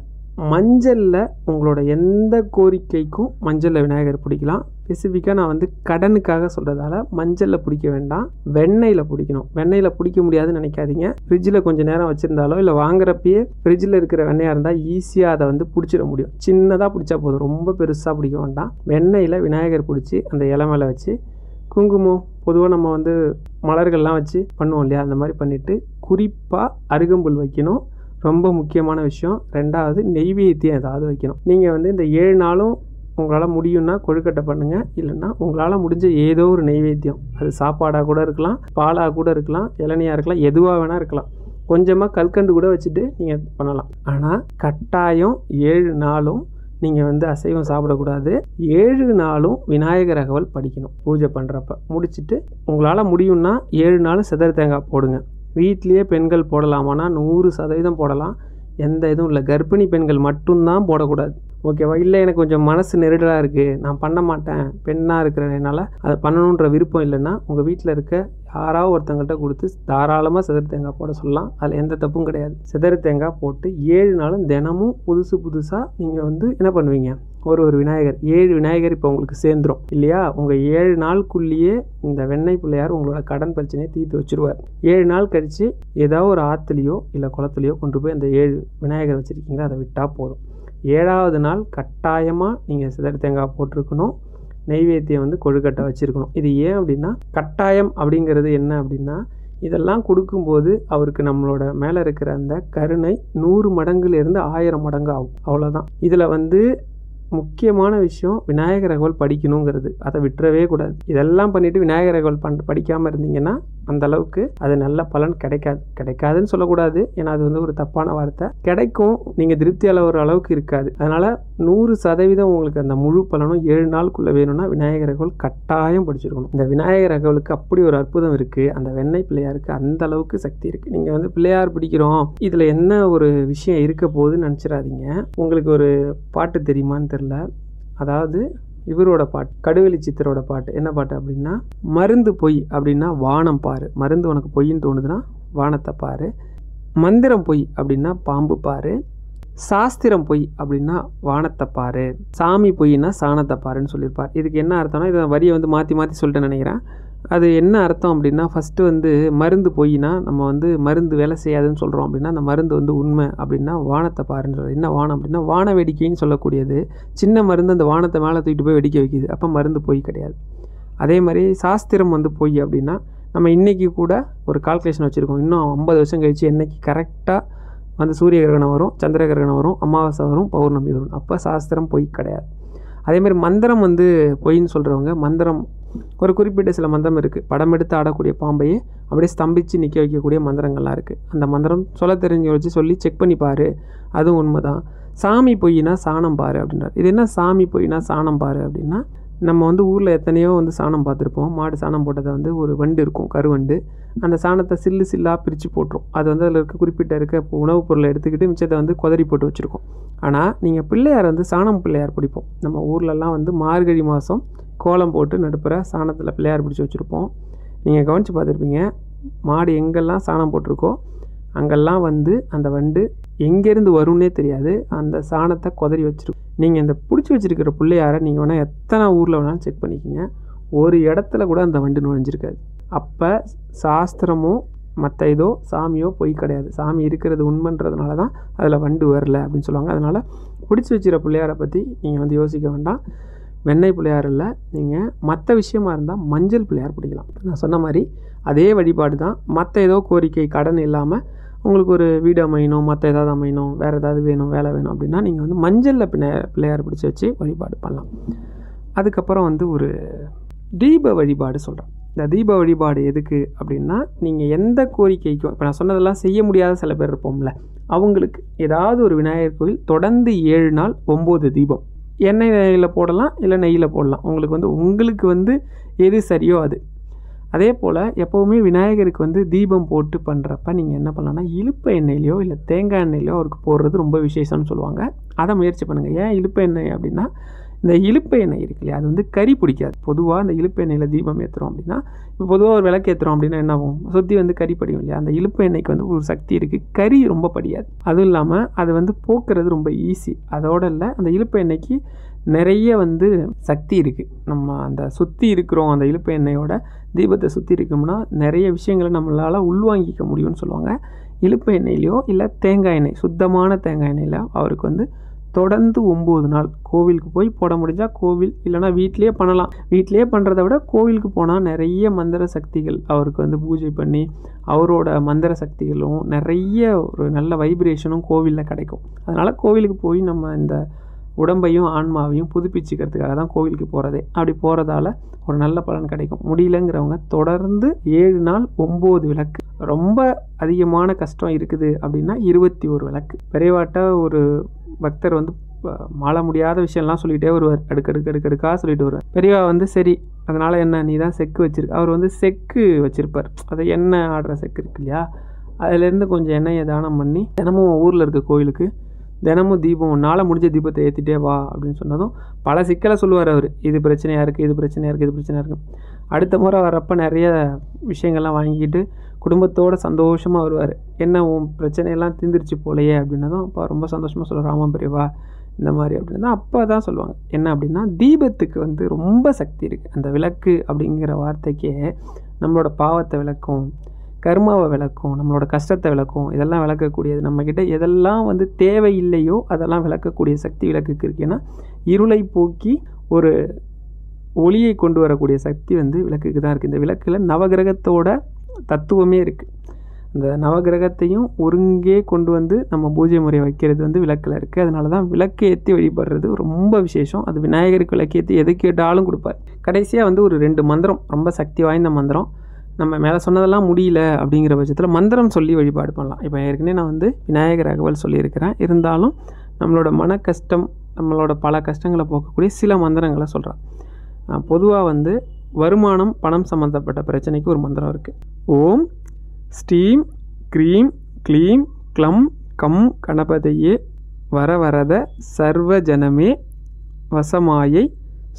Speaker 1: மஞ்சளில் உங்களோட எந்த கோரிக்கைக்கும் மஞ்சளில் விநாயகர் பிடிக்கலாம். ஸ்பெசிஃபிக்காக நான் வந்து கடனுக்காக சொல்கிறதால மஞ்சளில் பிடிக்க வேண்டாம், வெண்ணெயில் பிடிக்கணும். வெண்ணெயில் பிடிக்க முடியாதுன்னு நினைக்காதீங்க. ஃப்ரிட்ஜில் கொஞ்சம் நேரம் வச்சுருந்தாலோ இல்லை வாங்குறப்பயே ஃப்ரிட்ஜில் இருக்கிற வெண்ணெயாக இருந்தால் ஈஸியாக அதை வந்து பிடிச்சிட முடியும். சின்னதாக பிடிச்சா போதும், ரொம்ப பெருசாக பிடிக்க வேண்டாம். வெண்ணெயில் விநாயகர் பிடிச்சி அந்த இலை மேலே வச்சு குங்குமம், பொதுவாக நம்ம வந்து மலர்கள்லாம் வச்சு பண்ணுவோம் இல்லையா, அந்த மாதிரி பண்ணிவிட்டு குறிப்பாக அருகம்புல் வைக்கணும். ரொம்ப முக்கியமான விஷயம். 2வது நெய்வேத்தியம் ஏதாவது வைக்கணும். நீங்கள் வந்து இந்த 7 நாளும் உங்களால் முடியும்னா கொழுக்கட்டை பண்ணுங்கள், இல்லைன்னா உங்களால் முடிஞ்ச ஏதோ ஒரு நெய்வேத்தியம், அது சாப்பாடாக கூட இருக்கலாம், பாலாக கூட இருக்கலாம், இளநியாக இருக்கலாம், எதுவாக வேணால் இருக்கலாம். கொஞ்சமாக கல்கண்டு கூட வச்சுட்டு நீங்கள் பண்ணலாம். ஆனால் கட்டாயம் 7 நாளும் நீங்கள் வந்து அசைவம் சாப்பிடக்கூடாது. 7 நாளும் விநாயகர் அகவல் படிக்கணும். பூஜை பண்ணுறப்ப முடிச்சுட்டு உங்களால் முடியும்னா 7 நாளும் சிதறு தேங்காய் போடுங்க. வீட்லேயே பெண்கள் போடலாமான்னா 100% போடலாம். எந்த இதுவும் இல்லை. கர்ப்பிணி பெண்கள் மட்டும்தான் போடக்கூடாது. ஓகேவா? இல்லை எனக்கு கொஞ்சம் மனசு நெருடலாக இருக்குது, நான் பண்ண மாட்டேன், பெண்ணாக இருக்கிறனால அதை பண்ணணுன்ற விருப்பம் இல்லைன்னா உங்கள் வீட்டில் இருக்க யாராவது ஒருத்தங்கள்ட்ட கொடுத்து தாராளமாக சிதறு தேங்காய் போட சொல்லலாம். அதில் எந்த தப்பும் கிடையாது. சிதறு தேங்காய் போட்டு 7 நாளும் தினமும் புதுசாக நீங்கள் வந்து என்ன பண்ணுவீங்க, ஒரு விநாயகர் 7 விநாயகர் இப்போ உங்களுக்கு சேர்ந்துடும் இல்லையா? உங்கள் 7 நாளுக்குள்ளேயே இந்த வெண்ணெய் பிள்ளையார் உங்களோட கடன் பிரச்சனையை தீர்த்து வச்சுருவார். 7 நாள் கழித்து ஏதாவது ஒரு ஆற்றுலையோ இல்லை குளத்துலையோ கொண்டு போய் அந்த 7 விநாயகர் வச்சுருக்கீங்களா அதை விட்டால் போதும். 7வது நாள் கட்டாயமாக நீங்கள் சிதறு தேங்காய் போட்டிருக்கணும். நெய்வேத்தியம் வந்து கொழுக்கட்டை வச்சுருக்கணும். இது ஏன் அப்படின்னா, கட்டாயம் அப்படிங்கிறது என்ன அப்படின்னா, இதெல்லாம் கொடுக்கும்போது அவருக்கு நம்மளோட மேலே இருக்கிற அந்த கருணை 100 மடங்குலேருந்து 1000 மடங்கு ஆகும். அவ்வளோதான். இதில் வந்து முக்கியமான விஷயம் விநாயகர் அகவல் படிக்கணுங்கிறது. அதை விட்டுறவே கூடாது. இதெல்லாம் பண்ணிவிட்டு விநாயகர் அகவல் படிக்காமல் இருந்தீங்கன்னா அந்த அளவுக்கு அது நல்ல பலன் கிடைக்காதுன்னு சொல்லக்கூடாது. ஏன்னா அது வந்து ஒரு தப்பான வார்த்தை. கிடைக்கும், நீங்கள் திருப்தி அளவுற அளவுக்கு இருக்காது. அதனால் 100% உங்களுக்கு அந்த முழு பலனும் 7 நாளுக்குள்ளே வேணும்னா விநாயகர் அகவல் கட்டாயம் படிச்சிருக்கணும். இந்த விநாயகர் அகவலுக்கு அப்படி ஒரு அற்புதம் இருக்குது. அந்த வெண்ணெய் பிள்ளையாருக்கு அந்த அளவுக்கு சக்தி இருக்குது. நீங்கள் வந்து பிள்ளையார் பிடிக்கிறோம், இதில் என்ன ஒரு விஷயம் இருக்க போகுதுன்னு நினச்சிடாதீங்க. உங்களுக்கு ஒரு பாட்டு தெரியுமான்னு தெரியல. அதாவது இவரோட பாட்டு, கடுவெளி சித்தரோட பாட்டு. என்ன பாட்டு அப்படின்னா, மருந்து பொய் அப்படின்னா வானம் பாரு, மருந்து உனக்கு பொய்ன்னு தோணுதுன்னா வானத்தை பாரு, மந்திரம் பொய் அப்படின்னா பாம்பு பாரு, சாஸ்திரம் பொய் அப்படின்னா வானத்தை பாரு, சாமி பொய்னா சாணத்தை பாருன்னு சொல்லியிருப்பார். இதுக்கு என்ன அர்த்தம்னா, இதை வரியை வந்து மாற்றி சொல்லிட்டு நினைக்கிறேன். அது என்ன அர்த்தம் அப்படின்னா, ஃபஸ்ட்டு வந்து மருந்து பொய்னா நம்ம வந்து மருந்து வேலை செய்யாதுன்னு சொல்கிறோம் அப்படின்னா, அந்த மருந்து வந்து உண்மை அப்படின்னா வானத்தை பாருன்னு சொல்கிறோம். என்ன வானம் அப்படின்னா வான வேடிக்கைன்னு சொல்லக்கூடியது. சின்ன மருந்து அந்த வானத்தை மேலே தூக்கிட்டு போய் வெடிக்க வைக்கிது. அப்போ மருந்து பொய் கிடையாது. அதே மாதிரி சாஸ்திரம் வந்து பொய் அப்படின்னா, நம்ம இன்றைக்கி கூட ஒரு கால்குலேஷன் வச்சுருக்கோம், இன்னும் 50 வருஷம் கழித்து என்றைக்கு கரெக்டாக வந்து சூரிய கிரகணம் வரும், சந்திர கிரகணம் வரும், அமாவாசை வரும், பௌர்ணமி வரும், அப்போ சாஸ்திரம் பொய் கிடையாது. அதேமாதிரி மந்திரம் வந்து பொய்ன்னு சொல்கிறவங்க, மந்திரம் ஒரு குறிப்பிட்ட சில மந்திரம் இருக்குது. படம் எடுத்து ஆடக்கூடிய பாம்பையே அப்படியே ஸ்தம்பித்து நிற்க வைக்கக்கூடிய மந்திரங்கள்லாம் இருக்குது. அந்த மந்திரம் சொல்ல தெரிஞ்ச வச்சு சொல்லி செக் பண்ணி பாரு, அதுவும் உண்மை தான். சாமி பொய்னா சாணம் பாரு அப்படின்றார். இது என்ன சாமி பொய்னா சாணம் பாரு அப்படின்னா, நம்ம வந்து ஊரில் எத்தனையோ வந்து சாணம் பார்த்துருப்போம். மாடு சாணம் போட்டதை வந்து ஒரு வண்டு இருக்கும், கருவண்டு. அந்த சாணத்தை சில்லாக பிரித்து போட்டுரும். அது வந்து அதில் இருக்க உணவுப் பொருளை எடுத்துக்கிட்டு மிச்சத்தை வந்து கொதறி போட்டு வச்சுருக்கோம். ஆனால் நீங்கள் பிள்ளையார் வந்து சாணம் பிள்ளையார் பிடிப்போம். நம்ம ஊர்லலாம் வந்து மார்கழி மாதம் கோலம் போட்டு நடுப்புற சாணத்தில் பிள்ளையார் பிடிச்சி வச்சுருப்போம். நீங்கள் கவனித்து பார்த்துருப்பீங்க, மாடு எங்கெல்லாம் சாணம் போட்டிருக்கோ அங்கெல்லாம் வந்து அந்த வண்டு எங்கேருந்து வரும்னே தெரியாது, அந்த சாணத்தை கொதறி வச்சுருக்கும். நீங்கள் இந்த பிடிச்சி வச்சுருக்கிற பிள்ளையாரை நீங்கள் வேணால் எத்தனை ஊரில் வேணாலும் செக் பண்ணிக்கிங்க, ஒரு இடத்துல கூட அந்த வண்டு நுழைஞ்சிருக்காது. அப்போ சாஸ்திரமோ மற்ற இதோ சாமியோ பொய் கிடையாது. சாமி இருக்கிறது உண்மைன்றதுனால தான் அதில் வண்டு வரல அப்படின்னு சொல்லுவாங்க. அதனால் பிடிச்சி வச்சுக்கிற பிள்ளையாரை பற்றி நீங்கள் வந்து யோசிக்க வேண்டாம். வெண்ணெய் பிள்ளையார் இல்லை, நீங்கள் மற்ற விஷயமா இருந்தால் மஞ்சள் பிள்ளையார் பிடிக்கலாம். நான் சொன்ன மாதிரி அதே வழிபாடு தான். மற்ற ஏதோ கோரிக்கை கடன் இல்லாமல் உங்களுக்கு ஒரு வீடு அமையணும், மற்ற ஏதாவது அமையணும், வேறு ஏதாவது வேணும், வேலை வேணும் அப்படின்னா நீங்கள் வந்து மஞ்சளில் பிள்ளையார் பிடிச்சி வச்சு வழிபாடு பண்ணலாம். அதுக்கப்புறம் வந்து ஒரு தீப வழிபாடு சொல்கிறேன். இந்த தீப வழிபாடு எதுக்கு அப்படின்னா, நீங்கள் எந்த கோரிக்கைக்கும் இப்போ நான் சொன்னதெல்லாம் செய்ய முடியாத சில பேர் இருப்போம்ல, அவங்களுக்கு ஏதாவது ஒரு விநாயகர் கோயில் தொடர்ந்து 7 நாள் 9 தீபம். எண்ணெயில் போடலாம், இல்லை நெய்யில் போடலாம். உங்களுக்கு வந்து எது சரியோ அது. அதே போல் எப்போவுமே விநாயகருக்கு வந்து தீபம் போட்டு பண்ணுறப்ப நீங்கள் என்ன பண்ணலாம்னா, இலுப்ப எண்ணெயிலையோ இல்லை தேங்காய் எண்ணெயிலையோ அவருக்கு போடுறது ரொம்ப விசேஷம்னு சொல்லுவாங்க. அதை முயற்சி பண்ணுங்கள். ஏன் இலுப்ப எண்ணெய் அப்படின்னா, இந்த இலுப்ப எண்ணெய் இருக்கு இல்லையா, அது வந்து கரி பிடிக்காது. பொதுவாக இந்த இலுப்ப எண்ணெயில் தீபம் ஏற்றுறோம் அப்படின்னா, இப்போ பொதுவாக ஒரு விளக்கு ஏற்றுறோம் அப்படின்னா என்ன ஆகும், சுற்றி வந்து கரி படியும் இல்லையா. அந்த இலுப்ப எண்ணெய்க்கு வந்து ஒரு சக்தி இருக்குது, கரி ரொம்ப படியாது. அதுவும் இல்லாமல் அது வந்து போக்குறது ரொம்ப ஈஸி. அதோடு இல்லை, அந்த இலுப்ப எண்ணெய்க்கு நிறைய வந்து சக்தி இருக்குது. நம்ம அந்த சுற்றி இருக்கிறோம், அந்த இலுப்ப எண்ணெயோட தீபத்தை சுற்றி இருக்கோம்னா நிறைய விஷயங்களை நம்மளால் உள்வாங்கிக்க முடியும்னு சொல்லுவாங்க. இலுப்ப எண்ணெயிலையோ இல்லை தேங்காய் எண்ணெய், சுத்தமான தேங்காய் எண்ணெயில் அவருக்கு வந்து தொடர்ந்து 9 நாள் கோவிலுக்கு போய் போட முடிஞ்சால் கோவில், இல்லைனா வீட்டிலே பண்ணலாம். வீட்டிலே பண்ணுறத விட கோவிலுக்கு போனால் நிறைய மந்திர சக்திகள் அவருக்கு வந்து பூஜை பண்ணி அவரோட மந்திர சக்திகளும் நிறைய ஒரு நல்ல வைப்ரேஷனும் கோவிலில் கிடைக்கும். அதனால் கோவிலுக்கு போய் நம்ம இந்த உடம்பையும் ஆன்மாவையும் புதுப்பிச்சுக்கிறதுக்காக தான் கோவிலுக்கு போகிறதே. அப்படி போகிறதால ஒரு நல்ல பலன் கிடைக்கும். முடியலங்கிறவங்க தொடர்ந்து 7 நாள் 9 விளக்கு. ரொம்ப அதிகமான கஷ்டம் இருக்குது அப்படின்னா 21 விளக்கு. பெரியவாட்ட ஒரு பக்தர் வந்து மாள முடியாத விஷயம்லாம் சொல்லிகிட்டே வருவார். அடுக்கடுக்காக சொல்லிட்டு வருவார். பெரியவா வந்து சரி, அதனால் என்ன, நீ தான் செக்கு வச்சுருக்க. அவர் வந்து செக்கு வச்சுருப்பார். அது எண்ணெய் ஆடுற செக்கு இருக்கு இல்லையா, அதுலேருந்து கொஞ்சம் எண்ணெயை தானம் பண்ணி தினமும் ஊரில் இருக்க கோயிலுக்கு தினமும் தீபம், உன்னால் முடிஞ்ச தீபத்தை ஏற்றிட்டே வா அப்படின்னு சொன்னதும் பல சிக்கலை சொல்லுவார் அவர். இது பிரச்சனையாக இருக்குது, இது பிரச்சனையாக இருக்குது, இது பிரச்சனையாக இருக்குது. அடுத்த முறை வரப்போ நிறைய விஷயங்கள்லாம் வாங்கிட்டு குடும்பத்தோடு சந்தோஷமாக வருவார். என்ன உன் பிரச்சனையெல்லாம் தீர்ந்துருச்சு போலையே அப்படின்னதும் அப்போ ரொம்ப சந்தோஷமாக சொல்லுவார், ஆமாம் பெரியவா இந்த மாதிரி அப்படின்னு. அப்போ தான் சொல்லுவாங்க என்ன அப்படின்னா, தீபத்துக்கு வந்து ரொம்ப சக்தி இருக்குது. அந்த விளக்கு அப்படிங்கிற வார்த்தைக்கே நம்மளோட பாவத்தை விளக்கும், கர்மாவை விளக்கும், நம்மளோட கஷ்டத்தை விளக்கும். இதெல்லாம் விளக்கக்கூடியது. நம்மக்கிட்ட எதெல்லாம் வந்து தேவையில்லையோ அதெல்லாம் விளக்கக்கூடிய சக்தி விளக்குக்கு இருக்குது. ஏன்னா இருளை போக்கி ஒரு ஒளியை கொண்டு வரக்கூடிய சக்தி வந்து விளக்குக்கு தான் இருக்குது. இந்த விளக்கில் நவகிரகத்தோட தத்துவமே இருக்குது. இந்த நவகிரகத்தையும் ஒருங்கே கொண்டு வந்து நம்ம பூஜை முறை வைக்கிறது வந்து விளக்கில் இருக்குது. அதனால தான் விளக்கு ஏற்றி வழிபடுறது ரொம்ப விசேஷம். அது விநாயகருக்கு விளக்கு ஏற்றி எது கேட்டாலும் கொடுப்பார். கடைசியாக வந்து ஒரு 2 மந்திரம், ரொம்ப சக்தி வாய்ந்த மந்திரம். நம்ம மேலே சொன்னதெல்லாம் முடியல அப்படிங்கிற பட்சத்தில் மந்திரம் சொல்லி வழிபாடு பண்ணலாம். இப்போ ஏற்கனவே நான் வந்து விநாயகர் அகவல் சொல்லியிருக்கிறேன். இருந்தாலும் நம்மளோட மன கஷ்டம், நம்மளோட பல கஷ்டங்களை போக்கக்கூடிய சில மந்திரங்களை சொல்கிறேன். பொதுவாக வந்து வருமானம், பணம் சம்மந்தப்பட்ட பிரச்சனைக்கு ஒரு மந்திரம் இருக்குது. ஓம் ஸ்ரீம் க்ரீம் க்ளீம் க்ளம் கம் கணபதியே வரவரத சர்வஜனமே வசமாயை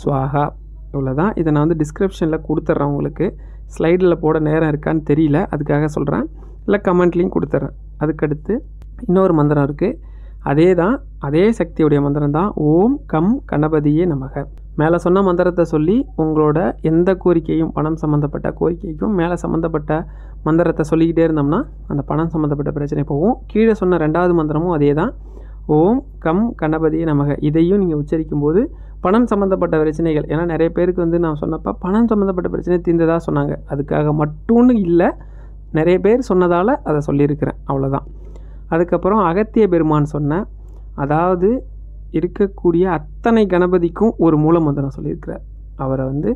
Speaker 1: ஸ்வாகா. இவ்வளோதான். இதை நான் வந்து டிஸ்கிரிப்ஷனில் கொடுத்துட்றேன். உங்களுக்கு ஸ்லைடில் போட நேரம் இருக்கான்னு தெரியல, அதுக்காக சொல்கிறேன். இல்லை கமெண்ட்லேயும் கொடுத்துட்றேன். அதுக்கடுத்து இன்னொரு மந்திரம் இருக்குது. அதே சக்தியுடைய மந்திரம் தான் ஓம் கம் கணபதியே நமக. மேலே சொன்ன மந்திரத்தை சொல்லி உங்களோட எந்த கோரிக்கையும், பணம் சம்மந்தப்பட்ட கோரிக்கைக்கும் மேலே சம்மந்தப்பட்ட மந்திரத்தை சொல்லிக்கிட்டே இருந்தோம்னா அந்த பணம் சம்மந்தப்பட்ட பிரச்சனை போகும். கீழே சொன்ன 2வது மந்திரமும் அதே தான், ஓம் கம் கணபதியே நமக. இதையும் நீங்கள் உச்சரிக்கும் போது பணம் சம்மந்தப்பட்ட பிரச்சனைகள், ஏன்னா நிறைய பேருக்கு வந்து நான் சொன்னப்போ பணம் சம்மந்தப்பட்ட பிரச்சனை தீர்ந்ததாக சொன்னாங்க. அதுக்காக மட்டும்னு இல்லை, நிறைய பேர் சொன்னதால் அதை சொல்லியிருக்கிறேன், அவ்வளோதான். அதுக்கப்புறம் அகத்திய பெருமான் சொன்னேன். அதாவது இருக்கக்கூடிய அத்தனை கணபதிக்கும் ஒரு மூல மந்திரம் சொல்லியிருக்கிறார். அவரை வந்து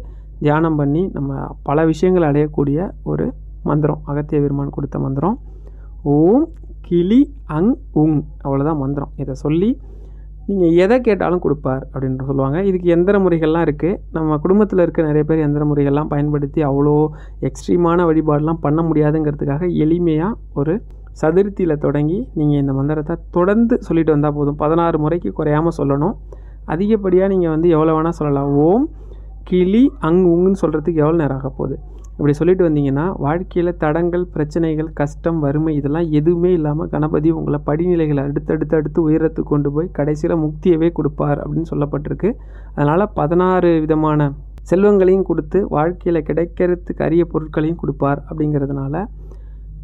Speaker 1: தியானம் பண்ணி நம்ம பல விஷயங்கள் அடையக்கூடிய ஒரு மந்திரம், அகத்திய பெருமான் கொடுத்த மந்திரம். ஓம் கிளி அங் உங், அவ்வளோதான் மந்திரம். இதை சொல்லி நீங்கள் எதை கேட்டாலும் கொடுப்பார் அப்படின்னு சொல்லுவாங்க. இதுக்கு எந்திர முறைகள்லாம் இருக்குது. நம்ம குடும்பத்தில் இருக்க நிறைய பேர் எந்திர முறைகள்லாம் பயன்படுத்தி அவ்வளோ எக்ஸ்ட்ரீமான வழிபாடெலாம் பண்ண முடியாதுங்கிறதுக்காக எளிமையாக ஒரு சதுர்த்தியில் தொடங்கி நீங்கள் இந்த மந்திரத்தை தொடர்ந்து சொல்லிட்டு வந்தால் போதும். 16 முறைக்கு குறையாமல் சொல்லணும். அதிகப்படியாக நீங்கள் வந்து எவ்வளோ வேணால் சொல்லலாம். ஓம் கிளி அங் உங்குன்னு சொல்கிறதுக்கு எவ்வளோ நேரம் ஆக போகுது. இப்படி சொல்லிட்டு வந்தீங்கன்னா வாழ்க்கையில் தடங்கள், பிரச்சனைகள், கஷ்டம், வறுமை இதெல்லாம் எதுவுமே இல்லாமல் கணபதி உங்களை படிநிலைகளை அடுத்தடுத்து உயரத்துக்கு கொண்டு போய் கடைசியில் முக்தியவே கொடுப்பார் அப்படின்னு சொல்லப்பட்டிருக்கு. அதனால் 16 விதமான செல்வங்களையும் கொடுத்து வாழ்க்கையில் கிடைக்கிறதுக்கு அரிய பொருட்களையும் கொடுப்பார். அப்படிங்கிறதுனால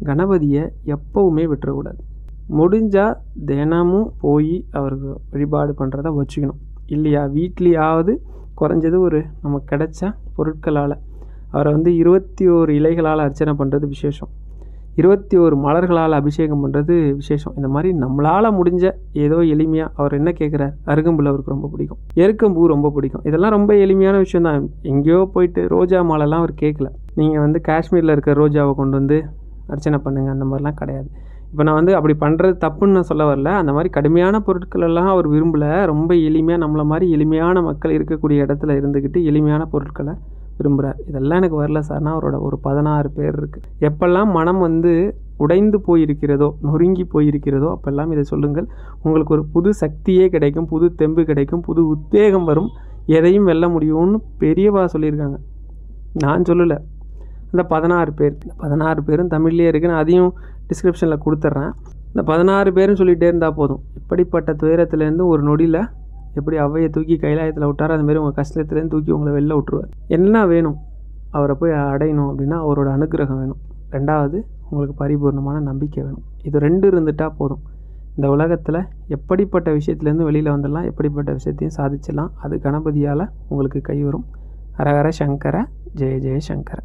Speaker 1: கணபதியை எப்போவுமே விட்டுறக்கூடாது. முடிஞ்சால் தினமும் போய் அவருக்கு வழிபாடு பண்ணுறத வச்சுக்கணும். இல்லையா வீட்லேயாவது குறைஞ்சது ஒரு நமக்கு கிடைச்ச பொருட்களால் அவரை வந்து 21 இலைகளால் அர்ச்சனை பண்ணுறது விசேஷம். 21 மலர்களால் அபிஷேகம் பண்ணுறது விசேஷம். இந்த மாதிரி நம்மளால் முடிஞ்ச ஏதோ எளிமையாக அவர் என்ன கேட்குறார், அருகம்புல் அவருக்கு ரொம்ப பிடிக்கும், எருக்கம்பூ ரொம்ப பிடிக்கும். இதெல்லாம் ரொம்ப எளிமையான விஷயம் தான். எங்கேயோ போயிட்டு ரோஜா மாலைலாம் அவர் கேட்கல. நீங்கள் வந்து காஷ்மீரில் இருக்க ரோஜாவை கொண்டு வந்து அர்ச்சனை பண்ணுங்கள், அந்த மாதிரிலாம் கிடையாது. இப்போ நான் வந்து அப்படி பண்ணுறது தப்புன்னு நான் சொல்ல வரல. அந்த மாதிரி கடுமையான பொருட்களெல்லாம் அவர் விரும்பலை. ரொம்ப எளிமையாக நம்மளை மாதிரி எளிமையான மக்கள் இருக்கக்கூடிய இடத்துல இருந்துக்கிட்டு எளிமையான பொருட்களை விரும்புகிறார். இதெல்லாம் எனக்கு வரல சார்னா அவரோட ஒரு 16 பேர் இருக்குது. எப்பெல்லாம் மனம் வந்து உடைந்து போயிருக்கிறதோ, நொறுங்கி போயிருக்கிறதோ, அப்பெல்லாம் இதை சொல்லுங்கள். உங்களுக்கு ஒரு புது சக்தியே கிடைக்கும், புது தெம்பு கிடைக்கும், புது உத்வேகம் வரும், எதையும் வெல்ல முடியும்னு பெரியவா சொல்லியிருக்காங்க. நான் சொல்லலை. இந்த 16 பேர், இந்த 16 பேரும் தமிழ்லேயே இருக்குது. நான் அதையும் டிஸ்கிரிப்ஷனில் கொடுத்துட்றேன். இந்த 16 பேரும் சொல்லிகிட்டே இருந்தால் போதும். இப்படிப்பட்ட துயரத்துலேருந்து ஒரு நொடியில் எப்படி ஔவையை தூக்கி கைலாயத்தில் விட்டாரோ அதுமாரி உங்கள் கஷ்டத்துலேருந்து தூக்கி உங்களை வெளில விட்டுருவார். என்ன வேணும்? அவரை போய் அடையணும் அப்படின்னா அவரோட அனுக்கிரகம் வேணும். 2வது உங்களுக்கு பரிபூர்ணமான நம்பிக்கை வேணும். இது 2 இருந்துட்டால் போதும். இந்த உலகத்தில் எப்படிப்பட்ட விஷயத்துலேருந்து வெளியில் வந்துடலாம், எப்படிப்பட்ட விஷயத்தையும் சாதிச்சிடலாம். அது கணபதியால் உங்களுக்கு கை வரும். ஹரஹர சங்கர, ஜெய ஜெய சங்கர.